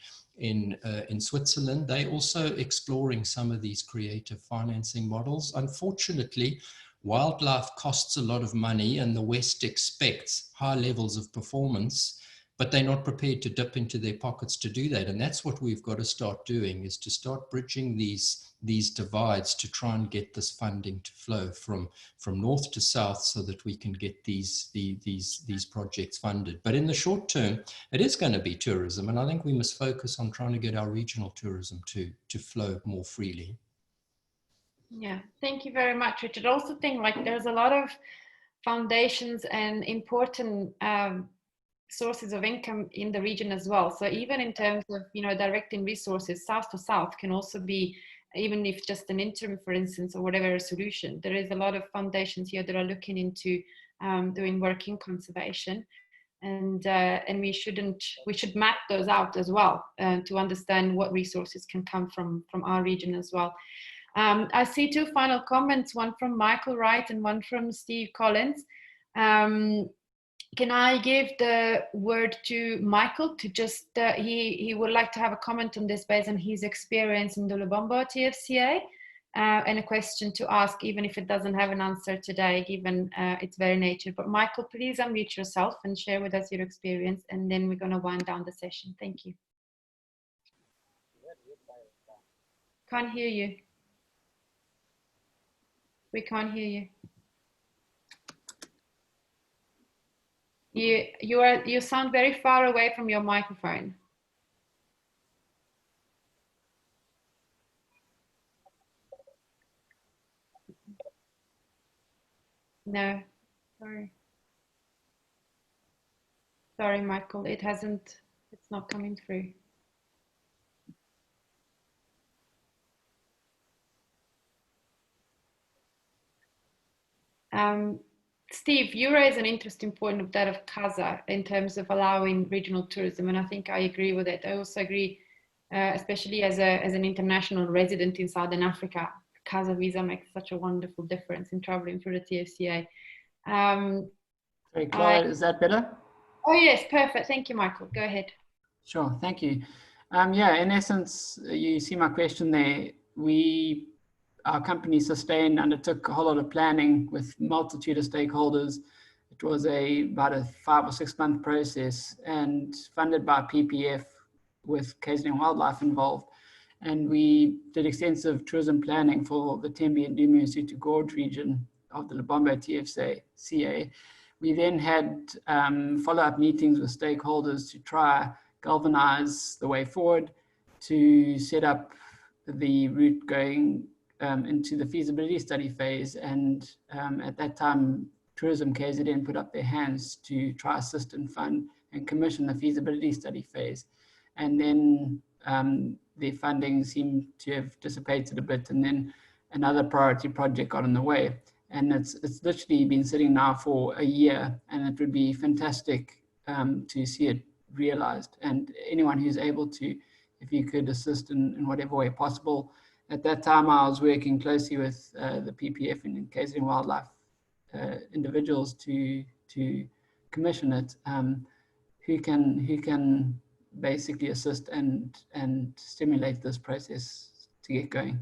Switzerland, they're also exploring some of these creative financing models. Unfortunately, wildlife costs a lot of money, and the West expects high levels of performance. but they're not prepared to dip into their pockets to do that. And that's what we've got to start doing, is to start bridging these divides to try and get this funding to flow from north to south, so that we can get these projects funded. But in the short term, it is going to be tourism, and I think we must focus on trying to get our regional tourism to flow more freely. Yeah, thank you very much, Richard. I also think like there's a lot of foundations and important sources of income in the region as well. So even in terms of, you know, directing resources south to south can also be, even if just an interim, for instance, or whatever a solution. There is a lot of foundations here that are looking into doing work in conservation, and we should map those out as well to understand what resources can come from our region as well. I see two final comments, one from Michael Wright and one from Steve Collins. Can I give the word to Michael to just, he would like to have a comment on this based on his experience in the Lubombo TFCA, and a question to ask, even if it doesn't have an answer today, given its very nature. But Michael, please unmute yourself and share with us your experience, and then we're going to wind down the session. Thank you. Can't hear you. We can't hear you. You sound very far away from your microphone. No, sorry. Sorry, Michael, it's not coming through. Steve, you raise an interesting point of that of CASA in terms of allowing regional tourism, and I think I agree with it. I also agree, especially as an international resident in Southern Africa, CASA visa makes such a wonderful difference in traveling through the TFCA. Sorry, Clara, is that better? Oh yes, perfect. Thank you, Michael. Go ahead. Sure, thank you. Yeah, in essence, you see my question there. Our company Sustain undertook a whole lot of planning with multitude of stakeholders. It was about a 5 or 6 month process and funded by PPF with KZN Wildlife involved. And we did extensive tourism planning for the Tembe and Dumu-Sutu Gorge region of the Lubombo TFCA. We then had follow-up meetings with stakeholders to try galvanize the way forward to set up the route going into the feasibility study phase. And at that time, Tourism KZN put up their hands to try assist and fund and commission the feasibility study phase. And then the funding seemed to have dissipated a bit, and then another priority project got in the way. And it's literally been sitting now for a year, and it would be fantastic to see it realized. And anyone who's able to, if you could assist in whatever way possible. At that time, I was working closely with the PPF and KZN Wildlife individuals to commission it, who can basically assist and stimulate this process to get going.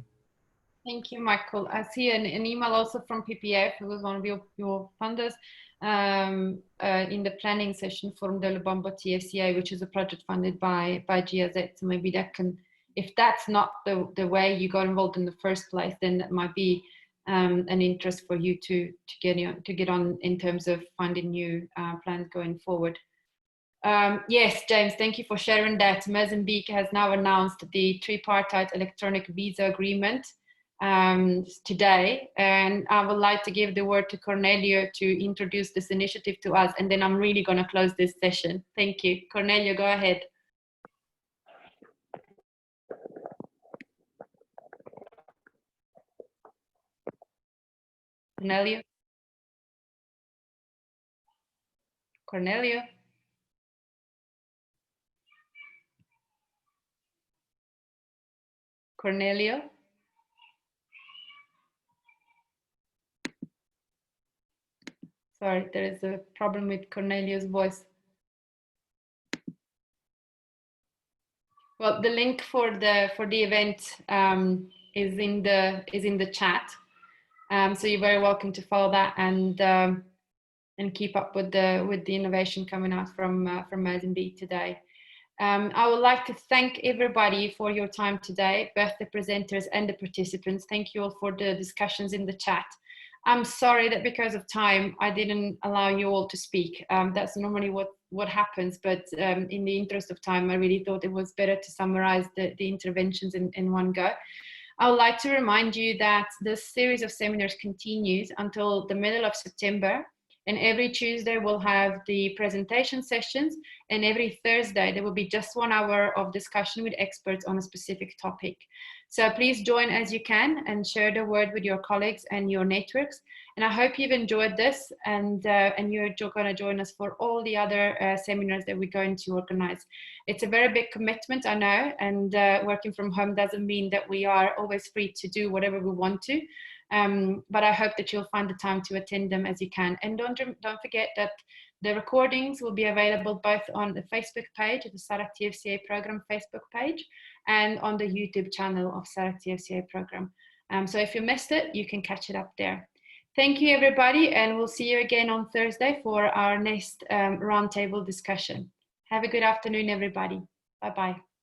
Thank you, Michael. I see an email also from PPF, who was one of your funders, in the planning session for the Lubombo TFCA, which is a project funded by GIZ. So maybe that can, if that's not the way you got involved in the first place, then that might be an interest for you to get on in terms of finding new plans going forward. Yes, James, thank you for sharing that. Mozambique has now announced the tripartite electronic visa agreement today, and I would like to give the word to Cornelio to introduce this initiative to us, and then I'm really going to close this session. Thank you. Cornelio, go ahead. Cornelio? Cornelio? Cornelio? Sorry, there is a problem with Cornelio's voice. Well, the link for the event is in the chat, so you're very welcome to follow that. And and keep up with the innovation coming out from Mozambique today. I would like to thank everybody for your time today, both the presenters and the participants. Thank you all for the discussions in the chat. I'm sorry that because of time, I didn't allow you all to speak. That's normally what happens, but in the interest of time, I really thought it was better to summarize the interventions in one go. I would like to remind you that this series of seminars continues until the middle of September. And every Tuesday we'll have the presentation sessions, and every Thursday there will be just 1 hour of discussion with experts on a specific topic. So please join as you can and share the word with your colleagues and your networks. And I hope you've enjoyed this, and you're going to join us for all the other seminars that we're going to organize. It's a very big commitment, I know, and working from home doesn't mean that we are always free to do whatever we want to. But I hope that you'll find the time to attend them as you can. And don't forget that the recordings will be available both on the Facebook page, the SADC TFCA program Facebook page, and on the YouTube channel of SADC TFCA program. So if you missed it, you can catch it up there. Thank you, everybody, and we'll see you again on Thursday for our next roundtable discussion. Have a good afternoon, everybody. Bye-bye.